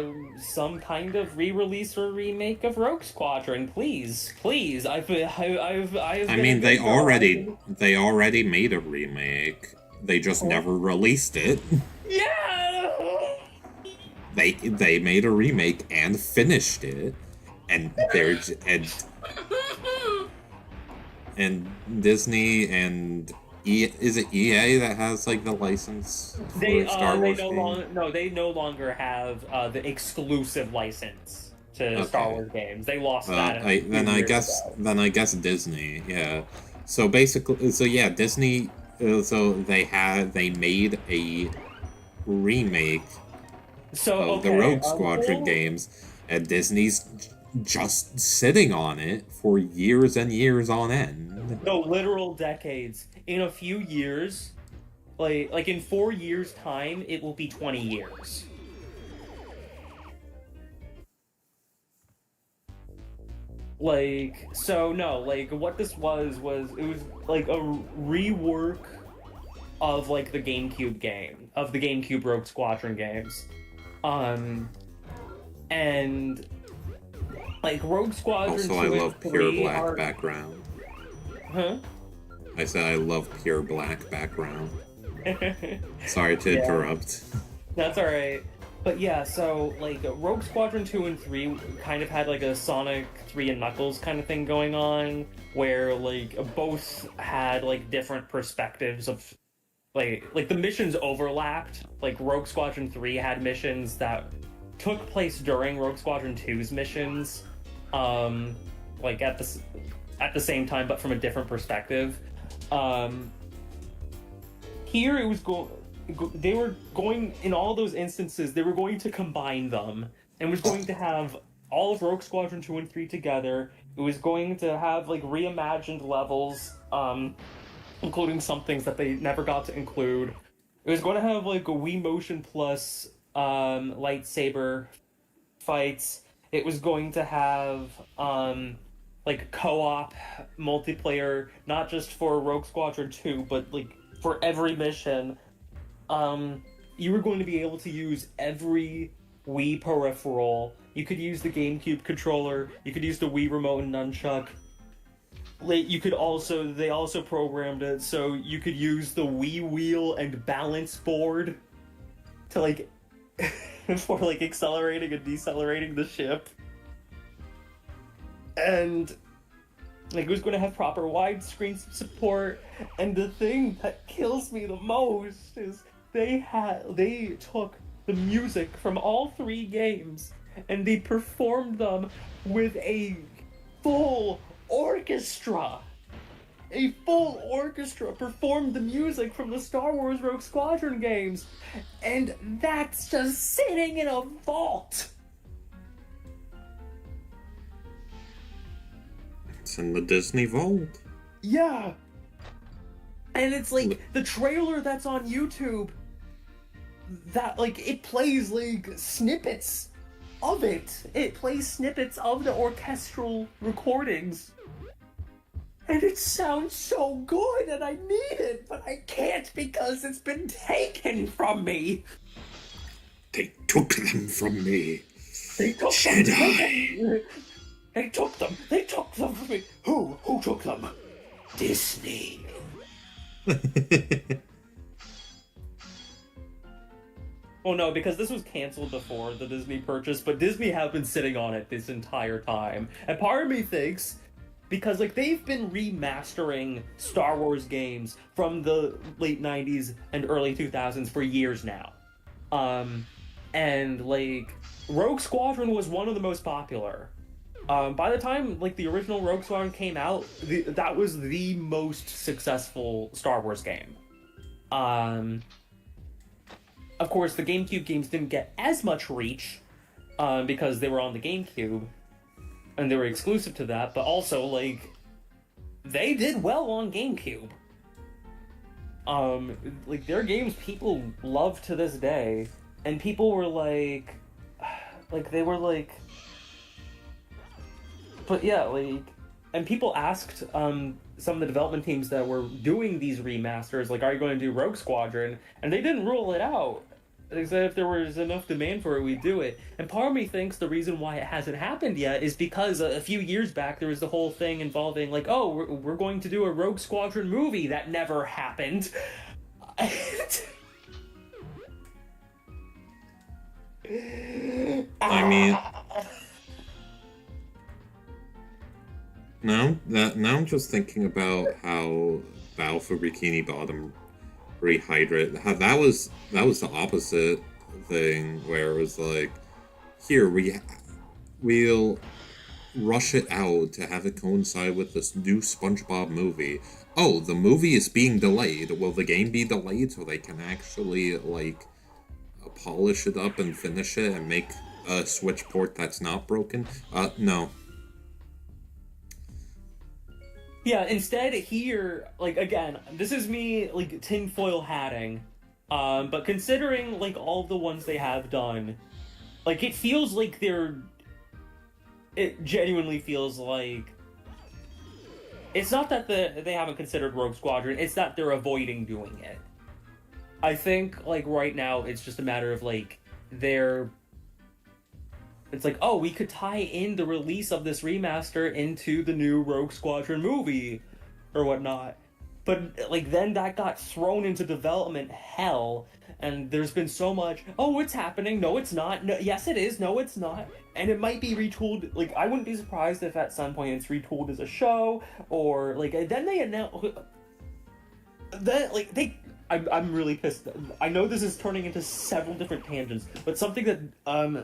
some kind of re-release or remake of Rogue Squadron. Please, I've I mean, they already made a remake. They just never released it. Yeah. They made a remake and finished it, and and Disney and Is it EA that has like the license for Star Wars games? They no longer have the exclusive license to Star Okay. Wars games. They lost that a few Then I years guess ago. Disney. Yeah. So basically, so yeah, Disney. So they made a remake So of the okay, Rogue Squadron games, and Disney's just sitting on it for years and years on end. no, literal decades. In a few years, like in 4 years' time, it will be 20 years. Like, so no, like what this was it was like a rework of like the GameCube game, of the GameCube Rogue Squadron games. Um and like Rogue Squadron Also, 2 I and love pure 3 black are background. Huh? I said I love pure black background. Sorry to Yeah. interrupt. That's alright. But yeah, so like Rogue Squadron 2 and 3 kind of had like a Sonic 3 and Knuckles kind of thing going on, where like both had like different perspectives of like the missions overlapped. Like Rogue Squadron 3 had missions that took place during Rogue Squadron 2's missions, like at the same time, but from a different perspective. Here it was they were going, in all those instances, they were going to combine them and was going to have all of Rogue Squadron 2 and 3 together. It was going to have like reimagined levels, including some things that they never got to include. It was going to have like a Wii Motion Plus lightsaber fights. It was going to have like co-op multiplayer, not just for Rogue Squadron 2, but like for every mission. You were going to be able to use every Wii peripheral. You could use the GameCube controller. You could use the Wii remote and nunchuck. You could also, they also programmed it so you could use the Wii wheel and balance board to like for like accelerating and decelerating the ship. And like it was going to have proper widescreen support. And the thing that kills me the most is they took the music from all three games and they performed them with a full orchestra. A full orchestra performed the music from the Star Wars Rogue Squadron games, and that's just sitting in a vault. It's in the Disney Vault. Yeah. And it's like the trailer that's on YouTube, that like it plays like snippets of it. It plays snippets of the orchestral recordings. And it sounds so good and I need it, but I can't because it's been taken from me. They took them from me. They took Jedi. them. They took them. They took them from me. Who? Who took them? Disney. Oh no, because this was canceled before the Disney purchase, but Disney have been sitting on it this entire time. And part of me thinks, because like they've been remastering Star Wars games from the late 90s and early 2000s for years now. And like Rogue Squadron was one of the most popular. By the time like the original Rogue Squadron came out, that was the most successful Star Wars game. Of course, the GameCube games didn't get as much reach because they were on the GameCube and they were exclusive to that, but also like they did well on GameCube. Like their games people love to this day, and people were like they were like, but yeah, like, and people asked some of the development teams that were doing these remasters, like, are you going to do Rogue Squadron? And they didn't rule it out. They said if there was enough demand for it, we'd do it. And part of me thinks the reason why it hasn't happened yet is because a few years back there was the whole thing involving, like, oh, we're going to do a Rogue Squadron movie. That never happened. I mean, now I'm just thinking about how Battle for Bikini Bottom rehydrate. That was the opposite thing, where it was like, here we'll rush it out to have it coincide with this new SpongeBob movie. Oh, the movie is being delayed. Will the game be delayed so they can actually, like, polish it up and finish it and make a Switch port that's not broken? No. Yeah, instead here, like, again, this is me, like, tinfoil hatting, but considering, like, all the ones they have done, like, it feels like it genuinely feels like, it's not that they haven't considered Rogue Squadron, it's that they're avoiding doing it. I think, like, right now, it's just a matter of, like, it's like, oh, we could tie in the release of this remaster into the new Rogue Squadron movie, or whatnot. But, like, then that got thrown into development hell, and there's been so much, oh, it's happening, no, it's not, no, yes, it is, no, it's not, and it might be retooled, like, I wouldn't be surprised if at some point it's retooled as a show, or, like, then they announce, then, like, I'm really pissed. I know this is turning into several different tangents, but something that,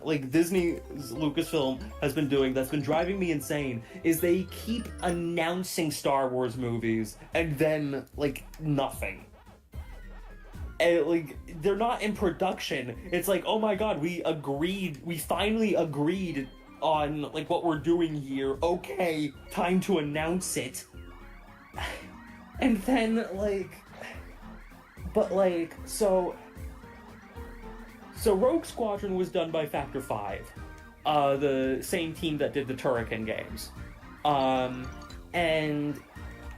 like, Disney's Lucasfilm has been doing that's been driving me insane is they keep announcing Star Wars movies and then, like, nothing. And, like, they're not in production. It's like, oh my god, we finally agreed on, like, what we're doing here. Okay, time to announce it. And then, like... But, like, so Rogue Squadron was done by Factor 5, the same team that did the Turrican games. And,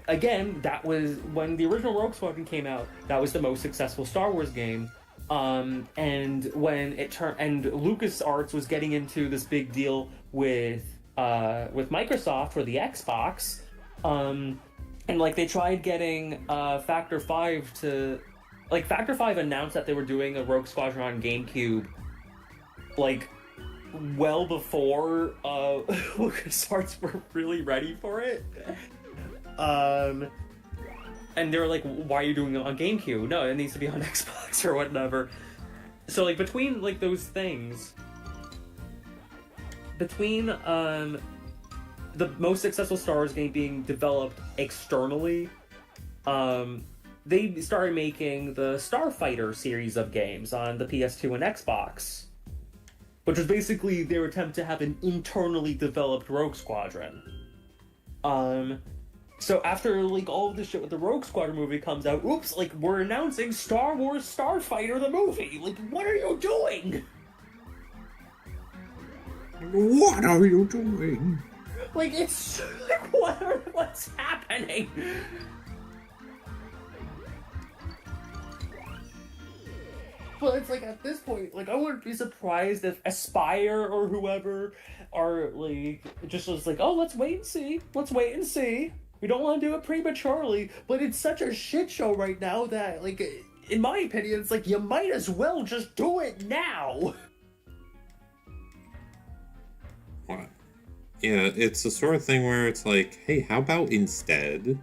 again, that was, when the original Rogue Squadron came out, that was the most successful Star Wars game. And when it and LucasArts was getting into this big deal with Microsoft for the Xbox, and, like, they tried getting, Factor 5 to... Like, Factor 5 announced that they were doing a Rogue Squadron on GameCube, like, well before LucasArts were really ready for it. And they were like, why are you doing it on GameCube? No, it needs to be on Xbox or whatever. So, like, between, like, those things, between, the most successful Star Wars game being developed externally, they started making the Starfighter series of games on the PS2 and Xbox, which was basically their attempt to have an internally developed Rogue Squadron. So after, like, all of this shit with the Rogue Squadron movie comes out, oops, like, we're announcing Star Wars Starfighter the movie! Like, what are you doing? What are you doing? Like, it's... like, what's happening? But it's like, at this point, like, I wouldn't be surprised if Aspire or whoever are, like, just was like, oh, let's wait and see. We don't want to do it prematurely. But it's such a shit show right now that, like, in my opinion, it's like, you might as well just do it now. What? Yeah, it's the sort of thing where it's like, hey, how about instead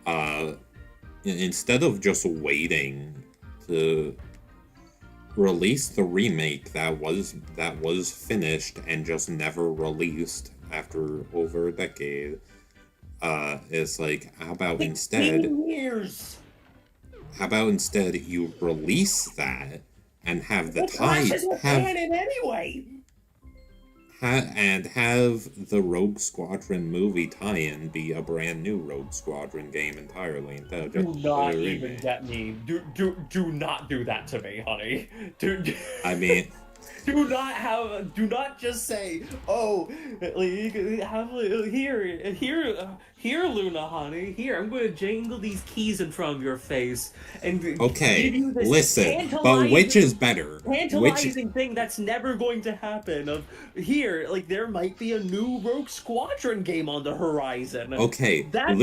of just waiting to release the remake that was finished and just never released after over a decade, it's like, how about instead you release that and have the time have the Rogue Squadron movie tie-in be a brand new Rogue Squadron game entirely instead of just do not even get me. Do not do that to me, honey. I mean, do not just say, oh, here, Luna, honey, here, I'm going to jangle these keys in front of your face and okay, give you this listen, but which is better? Tantalizing thing that's never going to happen. Of here, like, there might be a new Rogue Squadron game on the horizon. Okay, that's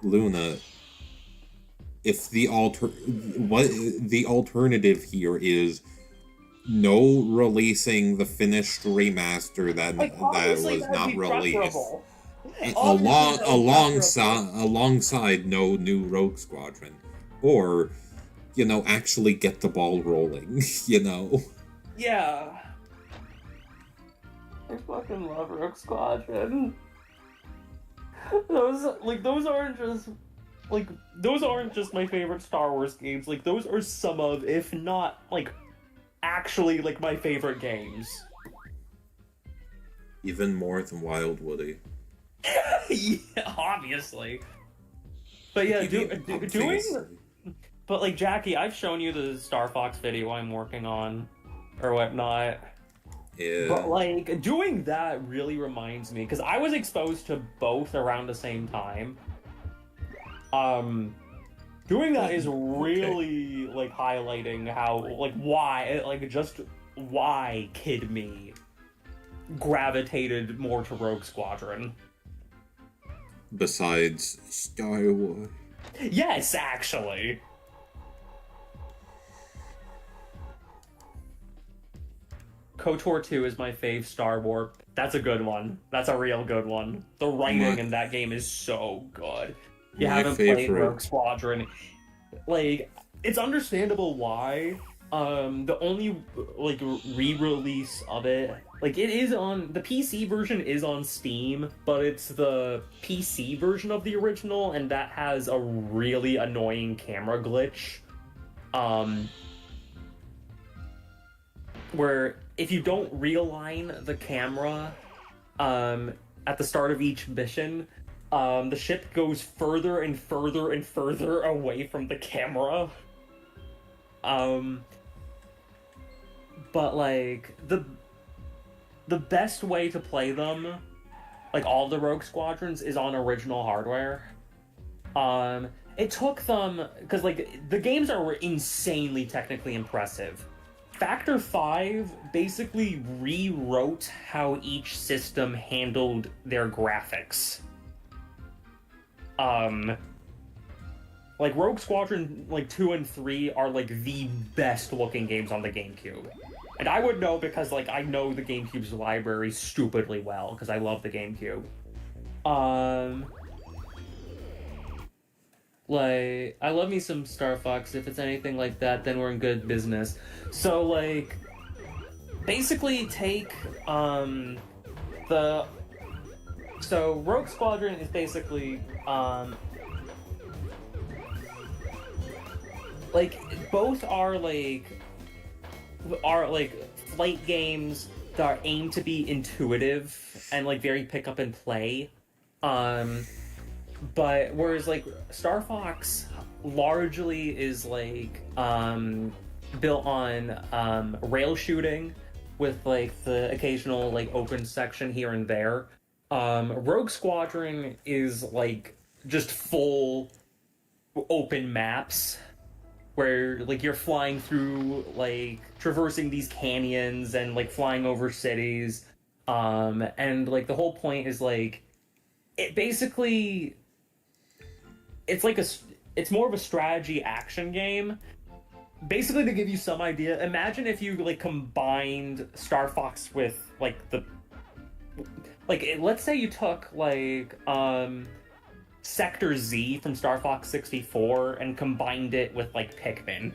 Luna, if the alternative here is no releasing the finished remaster that was not released. alongside no new Rogue Squadron, or actually get the ball rolling. Yeah. I fucking love Rogue Squadron. Those aren't just my favorite Star Wars games. Like, those are some of, if not, like, actually, like, my favorite games. Even more than Wild Woody. Yeah, obviously. But yeah, but like, Jackie, I've shown you the Star Fox video I'm working on, or whatnot. Yeah. But like, doing that really reminds me, because I was exposed to both around the same time. Doing that is really like highlighting how, like, why Kid Me gravitated more to Rogue Squadron. Besides Star Wars. Yes, actually. KOTOR 2 is my fave Star Wars. That's a good one. That's a real good one. The writing in that game is so good. You haven't played Rogue Squadron. Like, it's understandable why. The only, like, re-release of it, like, it is on, the PC version is on Steam, but it's the PC version of the original, and that has a really annoying camera glitch. Where if you don't realign the camera, at the start of each mission, the ship goes further and further and further away from the camera. But like, the best way to play them, like all the Rogue Squadrons, is on original hardware. It took them, because like, the games are insanely technically impressive. Factor 5 basically rewrote how each system handled their graphics. Like, Rogue Squadron, like, 2 and 3 are, like, the best looking games on the GameCube. And I would know because, like, I know the GameCube's library stupidly well, because I love the GameCube. Like, I love me some Star Fox. If it's anything like that, then we're in good business. So, like, basically take, So, Rogue Squadron is basically, like, both are flight games that are aimed to be intuitive and, like, very pick up and play. But whereas, like, Star Fox largely is, like, built on rail shooting with, like, the occasional, like, open section here and there. Rogue Squadron is, like, just full open maps where, like, you're flying through, like, traversing these canyons and, like, flying over cities. And, like, the whole point is, like, it basically... It's like it's more of a strategy action game. Basically, to give you some idea, imagine if you, like, combined Star Fox with, like, let's say you took, like, Sector Z from Star Fox 64 and combined it with, like, Pikmin.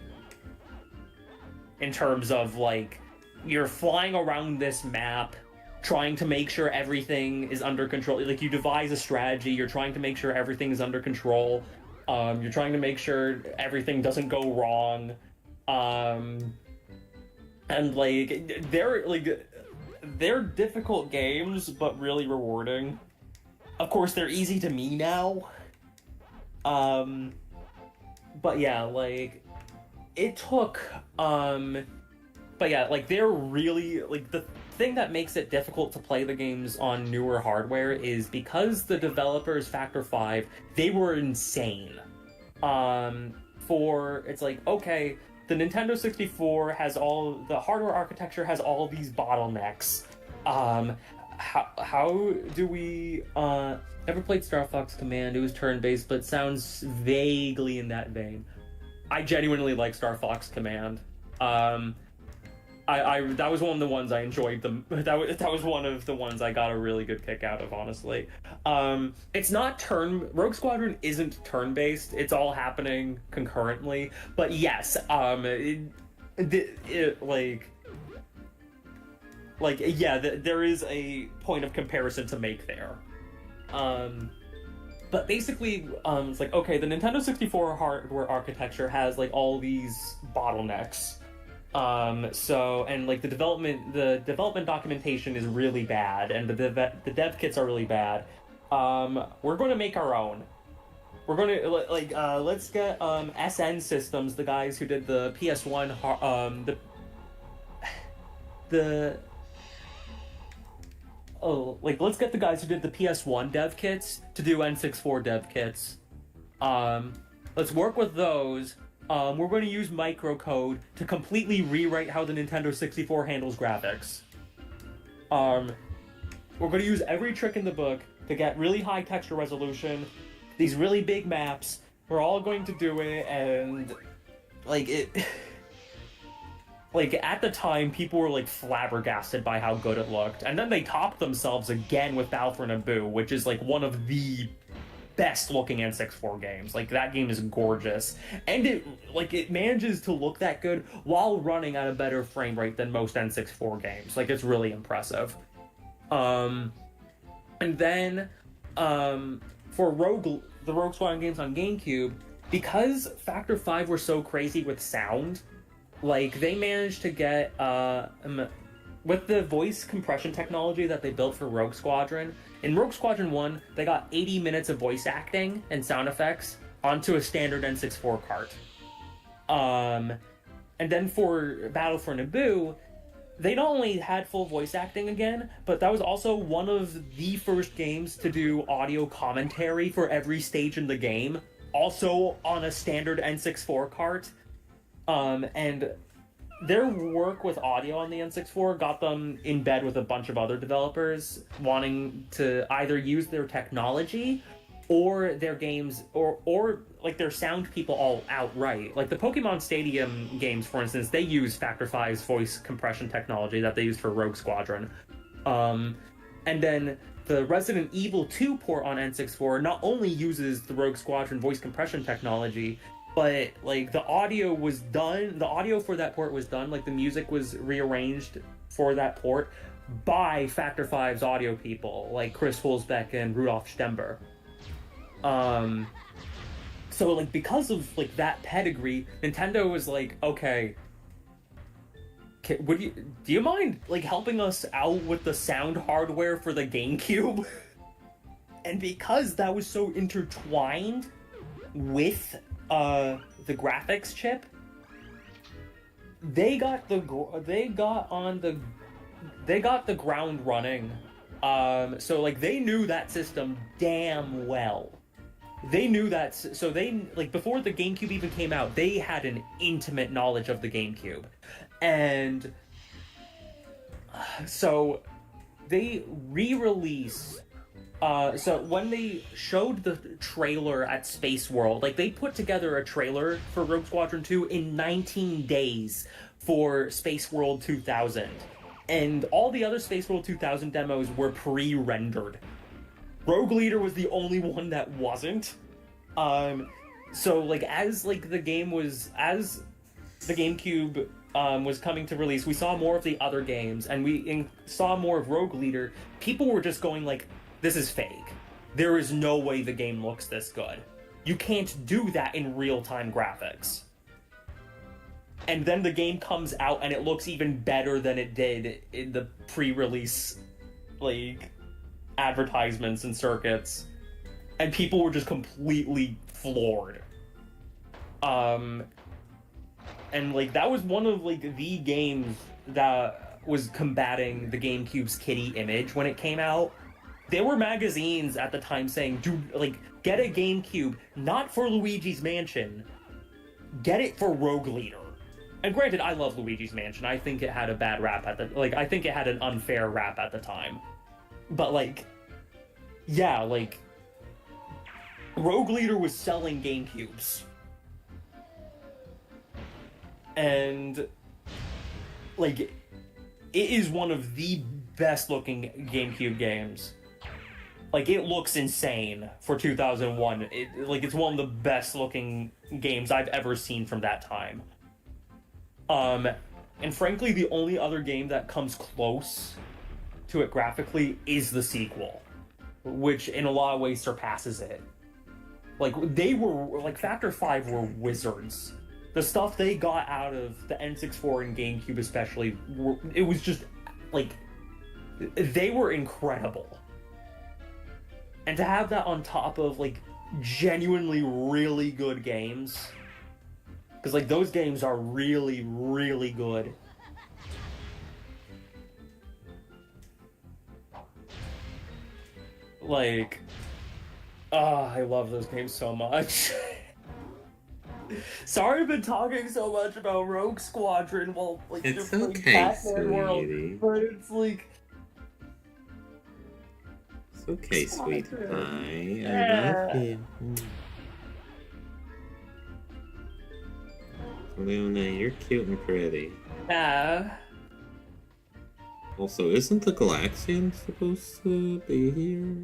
In terms of, like, you're flying around this map, trying to make sure everything is under control. Like, you devise a strategy, you're trying to make sure everything is under control, you're trying to make sure everything doesn't go wrong, and, like, they're difficult games, but really rewarding. Of course, they're easy to me now, but yeah, like, it took, but yeah, like, they're really, like, the thing that makes it difficult to play the games on newer hardware is because the developers, Factor 5, they were insane. It's like, okay, the Nintendo 64 has the hardware architecture has all these bottlenecks. How do we, never played Star Fox Command, it was turn-based, but sounds vaguely in that vein. I genuinely like Star Fox Command. I that was one of the ones I enjoyed that was one of the ones I got a really good kick out of, honestly. It's not Rogue Squadron isn't turn-based. It's all happening concurrently. But yes, there is a point of comparison to make there. But basically, it's like, okay, the Nintendo 64 hardware architecture has like all these bottlenecks. And like the development documentation is really bad, and the dev kits are really bad. We're going to make our own. We're going to let's get SN Systems, the guys who did the PS1 let's get the guys who did the PS1 dev kits to do N64 dev kits. Let's work with those. We're going to use microcode to completely rewrite how the Nintendo 64 handles graphics. We're going to use every trick in the book to get really high texture resolution, these really big maps. We're all going to do it, and at the time, people were like flabbergasted by how good it looked, and then they topped themselves again with Battle for Naboo, which is like one of the best looking N64 games. Like, that game is gorgeous, and it manages to look that good while running at a better frame rate than most N64 games. Like, it's really impressive. And then for the Rogue Squadron games on GameCube, because Factor 5 were so crazy with sound, like, they managed to get with the voice compression technology that they built for Rogue Squadron. In Rogue Squadron 1, they got 80 minutes of voice acting and sound effects onto a standard N64 cart. And then for Battle for Naboo, they not only had full voice acting again, but that was also one of the first games to do audio commentary for every stage in the game, also on a standard N64 cart. And their work with audio on the N64 got them in bed with a bunch of other developers wanting to either use their technology or their games or like their sound people all outright. Like the Pokemon Stadium games, for instance, they use Factor 5's voice compression technology that they used for Rogue Squadron. And then the Resident Evil 2 port on N64 not only uses the Rogue Squadron voice compression technology, but like the audio for that port was done, like the music was rearranged for that port by Factor 5's audio people, like Chris Hulsbeck and Rudolf Stember. So like because of like that pedigree, Nintendo was like, okay, do you mind like helping us out with the sound hardware for the GameCube? And because that was so intertwined with the graphics chip, they got the ground running. So like they knew that system damn well. They knew that, so they, like, before the GameCube even came out, they had an intimate knowledge of the GameCube. And so they re-released, so when they showed the trailer at Space World, like, they put together a trailer for Rogue Squadron 2 in 19 days for Space World 2000. And all the other Space World 2000 demos were pre-rendered. Rogue Leader was the only one that wasn't. So like as the GameCube was coming to release, we saw more of the other games, and we saw more of Rogue Leader. People were just going like, this is fake. There is no way the game looks this good. You can't do that in real-time graphics. And then the game comes out and it looks even better than it did in the pre-release, like, advertisements and circuits, and people were just completely floored. And like that was one of like the games that was combating the GameCube's kitty image when it came out. There were magazines at the time saying, dude, like, get a GameCube, not for Luigi's Mansion, get it for Rogue Leader. And granted, I love Luigi's Mansion. I think it had a bad rap I think it had an unfair rap at the time. But, like, yeah, like, Rogue Leader was selling GameCubes. And, like, it is one of the best looking GameCube games. Like, it looks insane for 2001. It's one of the best looking games I've ever seen from that time. And frankly, the only other game that comes close to it graphically is the sequel, which in a lot of ways surpasses it. Like, Factor 5 were wizards. The stuff they got out of the N64 and GameCube especially, it was just, like, they were incredible. And to have that on top of, like, genuinely really good games, because, like, those games are really, really good. Like, I love those games so much. Sorry I've been talking so much about Rogue Squadron while, like, it's playing okay, Pac-Man World, but it's like... It's okay, sweet pie. I love you. Luna, you're cute and pretty. Yeah. Also, isn't the Galaxian supposed to be here?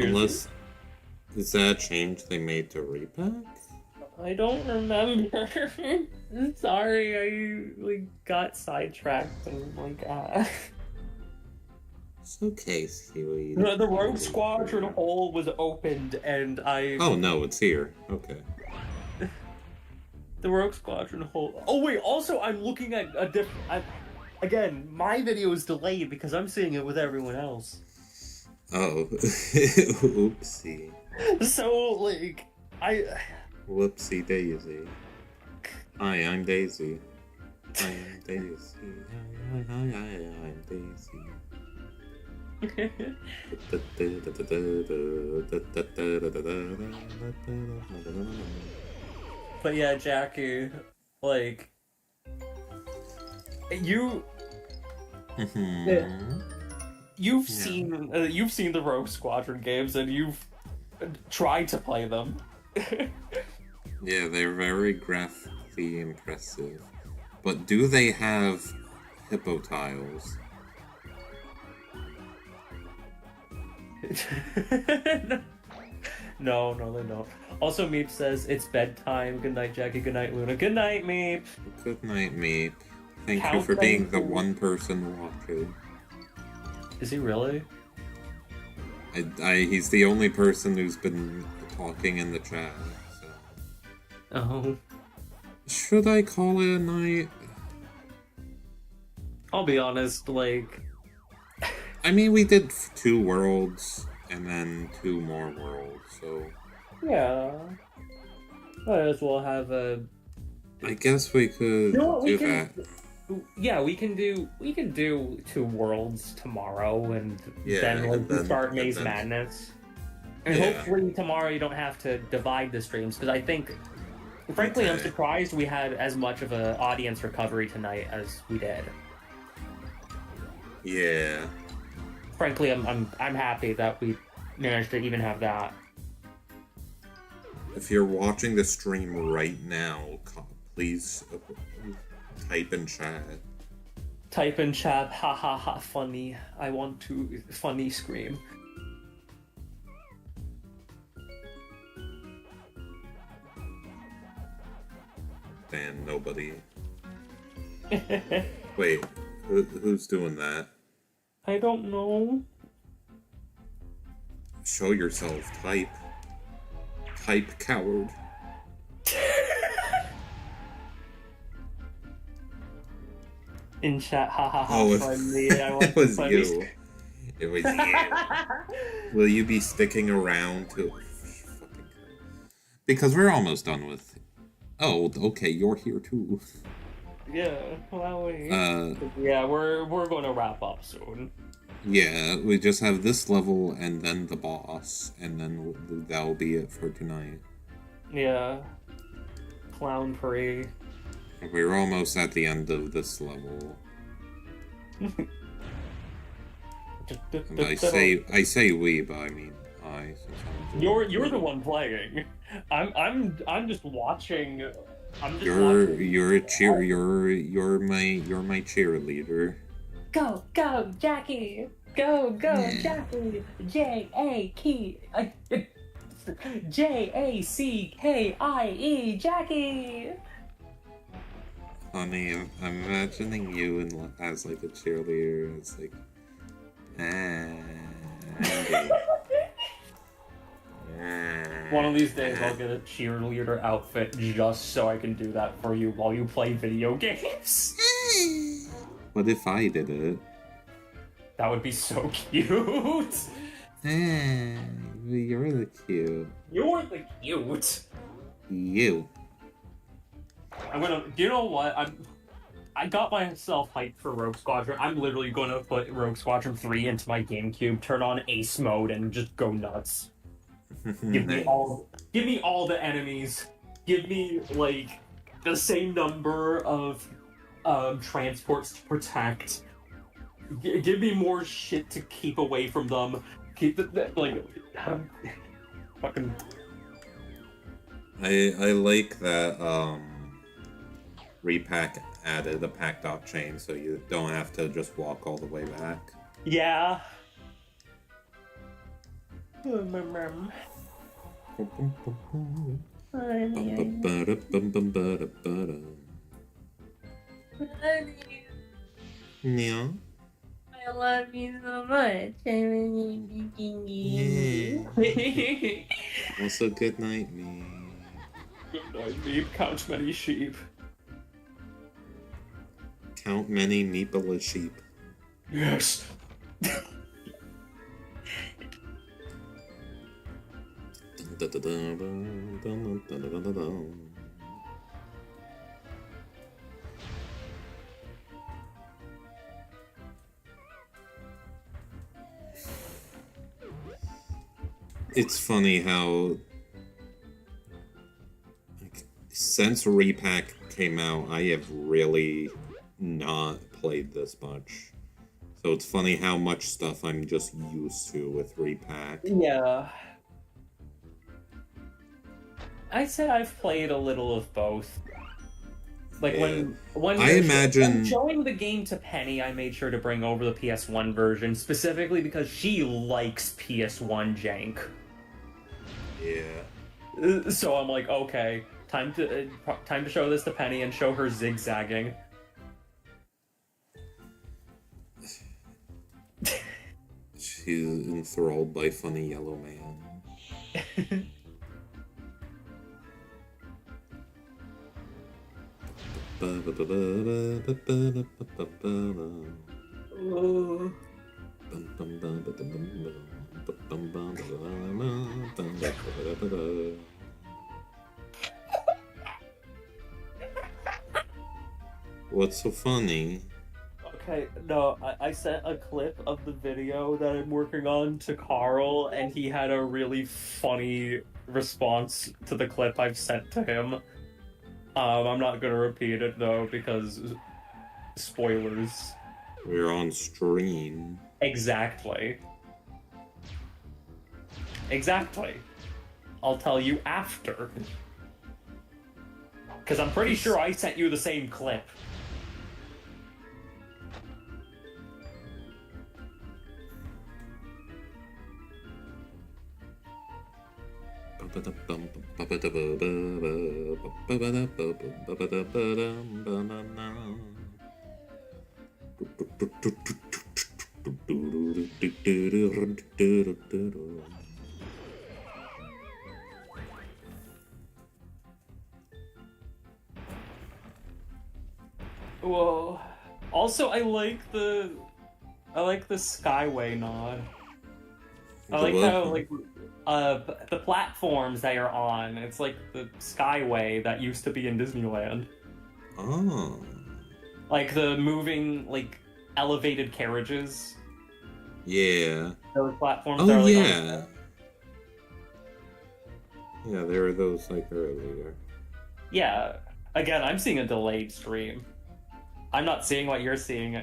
Unless... Is that a change they made to Repack? I don't remember. Sorry, I, like, got sidetracked and, like, It's okay, Stewie. The Rogue Squadron hole was opened, and I... Oh, no, it's here. Okay. The Rogue Squadron hole... Oh, wait, also, I'm looking at a different... Again, my video is delayed because I'm seeing it with everyone else. Oh. Oopsie. So, like, Whoopsie daisy. Hi, I'm Daisy. I'm Daisy. I'm Daisy. But yeah, Jackie, like, you've seen the Rogue Squadron games, and you've tried to play them. Yeah, they're very graphically impressive. But do they have hippo tiles? No, they don't. Also, Meep says, it's bedtime. Good night, Jackie. Good night, Luna. Good night, Meep. Good night, Meep. Thank you for being the one person watching. Is he really? He's the only person who's been talking in the chat, so... Oh. Should I call it a night? I'll be honest, like... I mean, we did 2 worlds, and then 2 more worlds, so... Yeah. Might as well have a... I guess we could do that. Yeah, we can do 2 worlds tomorrow, and then start Maze Madness. And hopefully tomorrow you don't have to divide the streams, because I think, frankly, I'm surprised we had as much of an audience recovery tonight as we did. Yeah. Frankly, I'm happy that we managed to even have that. If you're watching the stream right now, please type in chat. Type in chat, ha ha ha, funny. I want to funny scream. And nobody. Wait, who's doing that? I don't know. Show yourself, type. Type, coward. In chat, ha ha ha, funny. I want it was funny you. It was you. Will you be sticking around to... Because we're almost done with... Oh, okay, you're here too. Yeah, well, yeah, we're going to wrap up soon. Yeah, we just have this level and then the boss, and then that'll be it for tonight. Yeah. Clown Parade. We're almost at the end of this level. And I say we, but I mean I. You're the one playing. I'm just watching I'm just you're my cheerleader. Go, go, Jackie! Go, go, Jackie! Jackie! Jackie! Honey, I'm imagining you as like a cheerleader. It's like, Andy. One of these days I'll get a cheerleader outfit just so I can do that for you while you play video games. What if I did it? That would be so cute. You're the cute. You're the cute. You. Do you know what? I got myself hyped for Rogue Squadron. I'm literally gonna put Rogue Squadron 3 into my GameCube, turn on Ace mode, and just go nuts. Give me all the enemies. Give me like the same number of transports to protect. Give me more shit to keep away from them. Keep fucking. I like that Repack added a pack dot chain, so you don't have to just walk all the way back. Yeah. Yeah. I love you so much. Also, good night, me. Good night, Meep. Count many sheep. Count many meeple sheep. Yes. It's funny how, like, since Repack came out, I have really not played this much. So it's funny how much stuff I'm just used to with Repack. Yeah. I'd say I've played a little of both. Like Yeah. when I imagine when showing the game to Penny, I made sure to bring over the PS1 version specifically because she likes PS1 jank. Yeah. So I'm like, okay, time to show this to Penny and show her zigzagging. She's enthralled by funny yellow man. What's so funny? Okay, no, I sent a clip of the video that I'm working on to Carl, and he had a really funny response to the clip I've sent to him. I'm not gonna repeat it though, because spoilers. We're on stream. Exactly. Exactly. I'll tell you after. Because I'm pretty sure I sent you the same clip. Whoa. Also, I like the Skyway nod. I like how, like, the platforms that you're on, it's like the Skyway that used to be in Disneyland. Oh. Like the moving, like, elevated carriages. Yeah. Those platforms Oh, that are, like, yeah. Yeah, there were those, like, earlier. Yeah. Again, I'm seeing a delayed stream. I'm not seeing what you're seeing.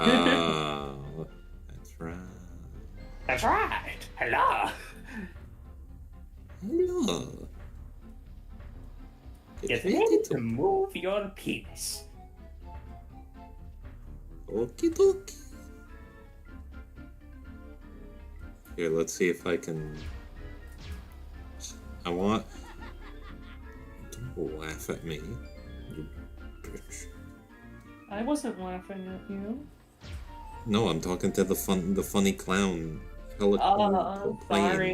Oh, that's right. That's right. Hello. Hello. Get ready to move your penis. Okie dokie. Here, let's see if I can... I want... Don't laugh at me, you bitch. I wasn't laughing at you. No, I'm talking to the funny clown. Oh, sorry.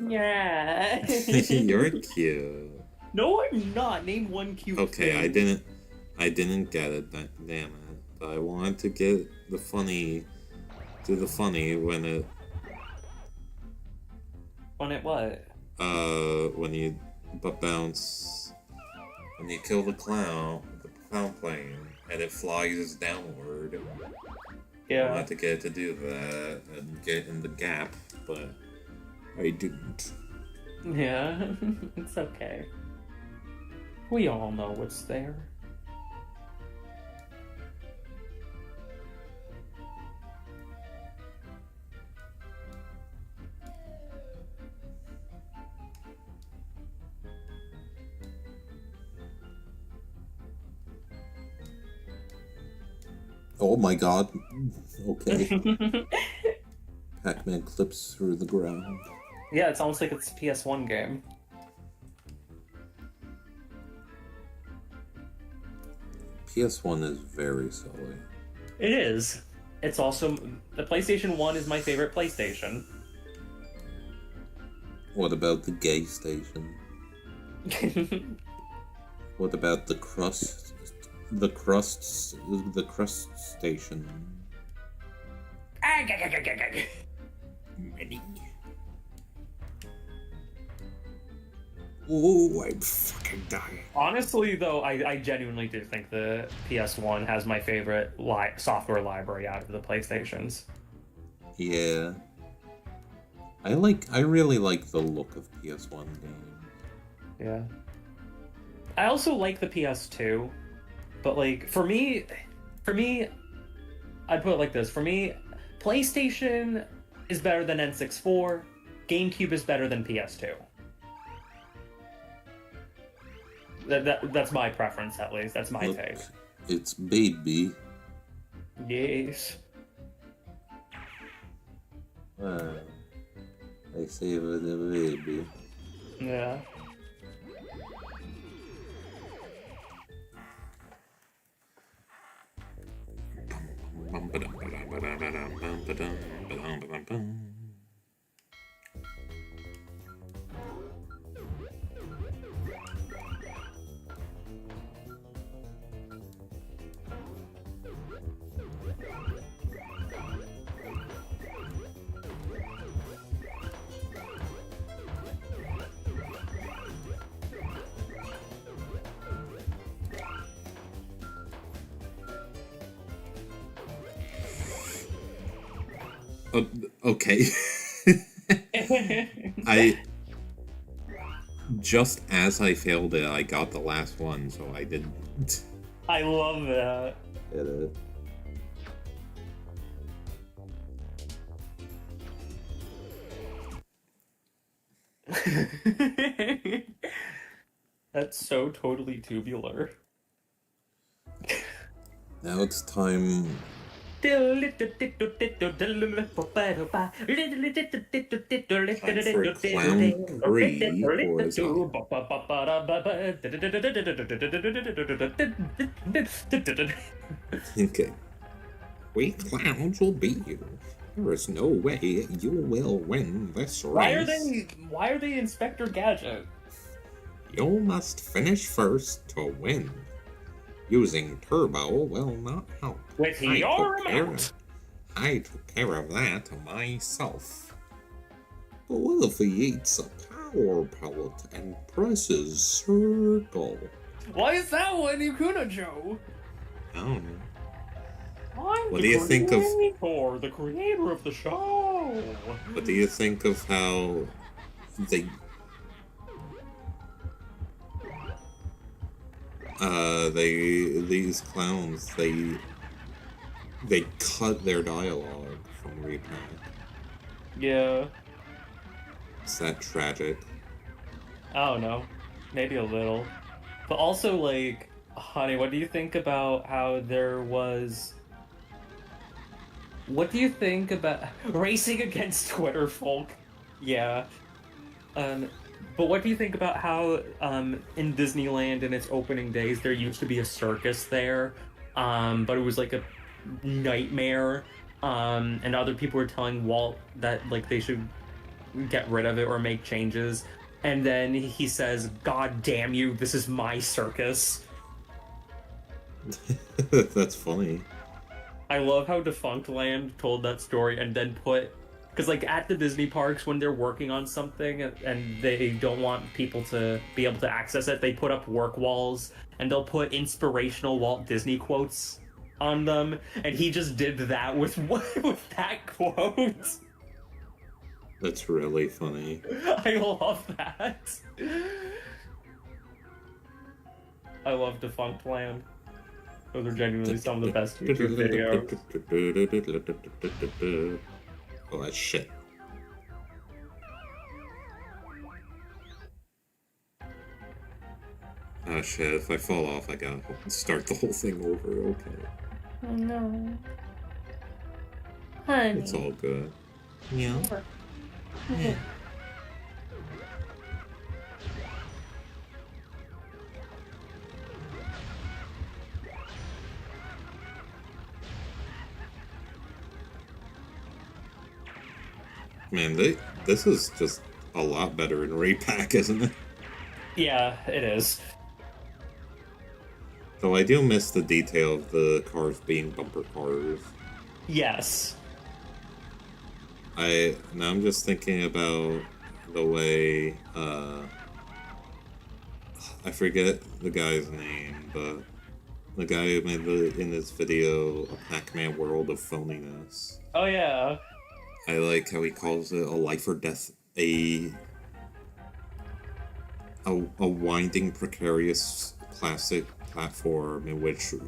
Yeah. You're cute. No, I'm not. Name one cute Okay, thing. I didn't get it. Damn it! But I wanted to get the funny. Do the funny when it. When it what? When you butt bounce, when you kill the clown plane, and it flies downward. Yeah. I wanted to get it to do that and get in the gap, but I didn't. Yeah, it's okay. We all know what's there. Oh my god. Okay. Pac-Man clips through the ground. Yeah, it's almost like it's a PS1 game. PS1 is very silly. It is. It's also... The PlayStation 1 is my favorite PlayStation. What about the gay station? What about the crust? The crust station. Ready? Oh, I'm fucking dying. Honestly, though, I genuinely do think the PS1 has my favorite software library out of the PlayStations. Yeah. I really like the look of PS1 games. Yeah. I also like the PS2, but like for me, I'd put it like this. For me, PlayStation is better than N64. GameCube is better than PS2. That's my preference, at least. That's my Look, take. it's baby. Yes. I say with a baby. Yeah. Okay. I just as I failed it, I got the last one, so I didn't. I love that. Hit it. That's so totally tubular. Now it's time. For Clown 3 horizontal. Okay. We clowns will beat you. There is no way you will win this race. Why are they Inspector Gadget? You must finish first to win. Using turbo will not help. With your amount. I took care of that myself. But what if he eats a power pellet and presses circle? Why is that one Yukuna Joe? I don't know. I'm What do you think of the creator of the show? What do you think of how these clowns they cut their dialogue from Repack? Yeah. Is that tragic? I don't know. Maybe a little. But also, like, honey, what do you think about how there was... What do you think about racing against Twitter folk? Yeah. Um, but what do you think about how in Disneyland in its opening days there used to be a circus there, but it was like a nightmare, and other people were telling Walt that like they should get rid of it or make changes, and then he says, "God damn you, this is my circus." That's funny. I love how Defunctland told that story and then put, because like at the Disney parks when they're working on something and they don't want people to be able to access it, they put up work walls and they'll put inspirational Walt Disney quotes on them, and he just did that with with that quote. That's really funny. I love that. I love Defunctland. Those are genuinely some of the best YouTube videos. Oh, that's shit. Oh shit, if I fall off, I gotta start the whole thing over, okay. Oh no. Honey. It's all good. Yeah. Yeah. Man, this is just a lot better in Ray-Pac, isn't it? Yeah, it is. Though I do miss the detail of the cars being bumper cars. Yes. Now I'm just thinking about the way, I forget the guy's name, but the guy who made in this video a Pac-Man world of phoniness. Oh yeah. I like how he calls it a life or death, a winding, precarious plastic platform in which a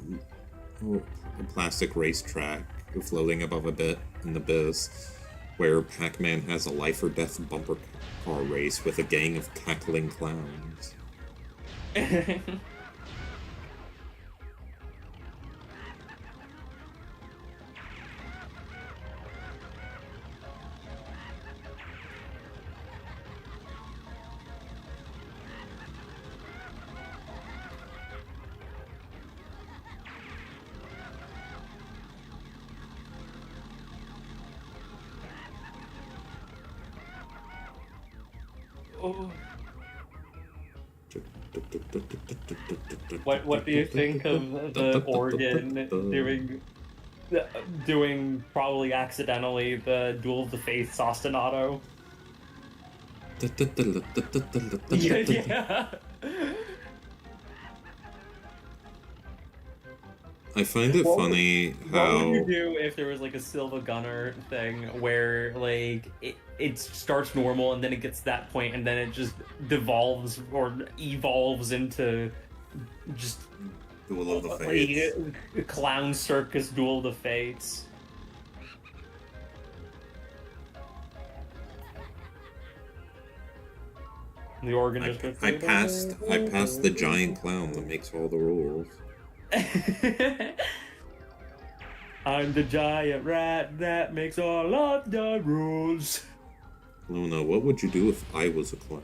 plastic racetrack floating above a bit in the abyss, where Pac-Man has a life or death bumper car race with a gang of cackling clowns. Oh. What do you think of the organ doing probably accidentally the Duel of the Fates ostinato? Yeah. I find it funny how... What would you do if there was like a Silva Gunner thing where like it starts normal and then it gets to that point and then it just devolves or evolves into just Duel of the Fates. A clown circus Duel of the Fates. The organ just goes, I passed the giant clown that makes all the rules. I'm the giant rat that makes all of the rules. Luna, what would you do if I was a clown?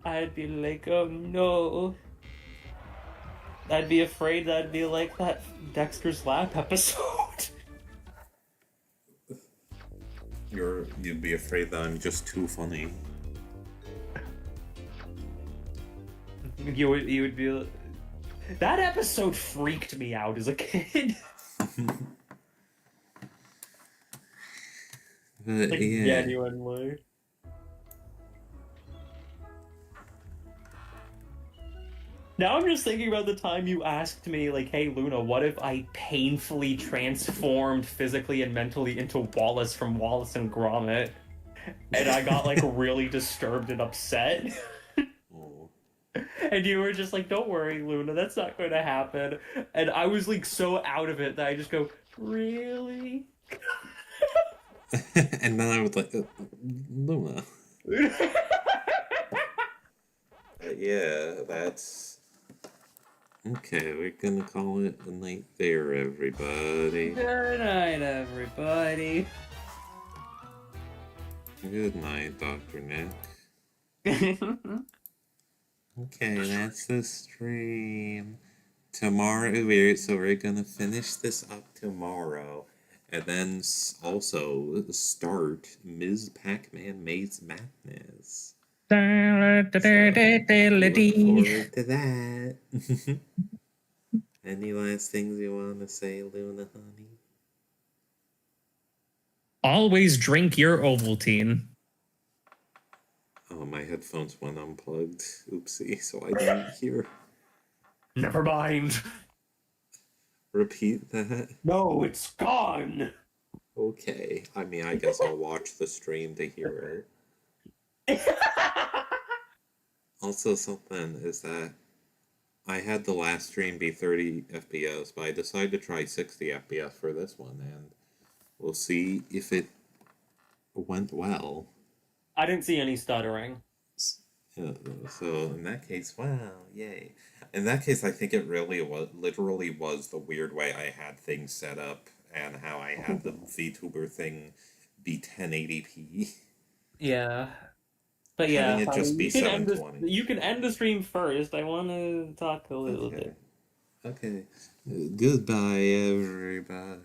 I'd be like, oh no. I'd be afraid that I'd be like that Dexter's Lab episode. You'd be afraid that I'm just too funny. You would be... That episode freaked me out as a kid. Like, yeah. genuinely. Now I'm just thinking about the time you asked me, like, hey, Luna, what if I painfully transformed physically and mentally into Wallace from Wallace and Gromit? And I got, like, really disturbed and upset. And you were just like, don't worry, Luna, that's not going to happen. And I was, like, so out of it that I just go, really? And then I was like, Luna. yeah, that's... Okay, we're gonna call it a night there, everybody. Good night, everybody. Good night, Dr. Nick. Okay, that's the stream. Tomorrow, we're gonna finish this up tomorrow. And then also start Ms. Pac-Man Maze Madness. So, look forward to that. Any last things you want to say, Luna, honey? Always drink your Ovaltine. Oh, my headphones went unplugged. Oopsie, so I didn't hear. Never mind. Repeat that. No, it's gone. Okay, I mean, I guess I'll watch the stream to hear it. Also, something is that I had the last stream be 30 FPS, but I decided to try 60 FPS for this one, and we'll see if it went well. I didn't see any stuttering. So in that case, wow, yay. In that case, I think it really was, literally was the weird way I had things set up and how I had the VTuber thing be 1080p. Yeah. But yeah, Having it just be 720. You can end the stream first. I want to talk a little bit. Okay. Goodbye, everybody.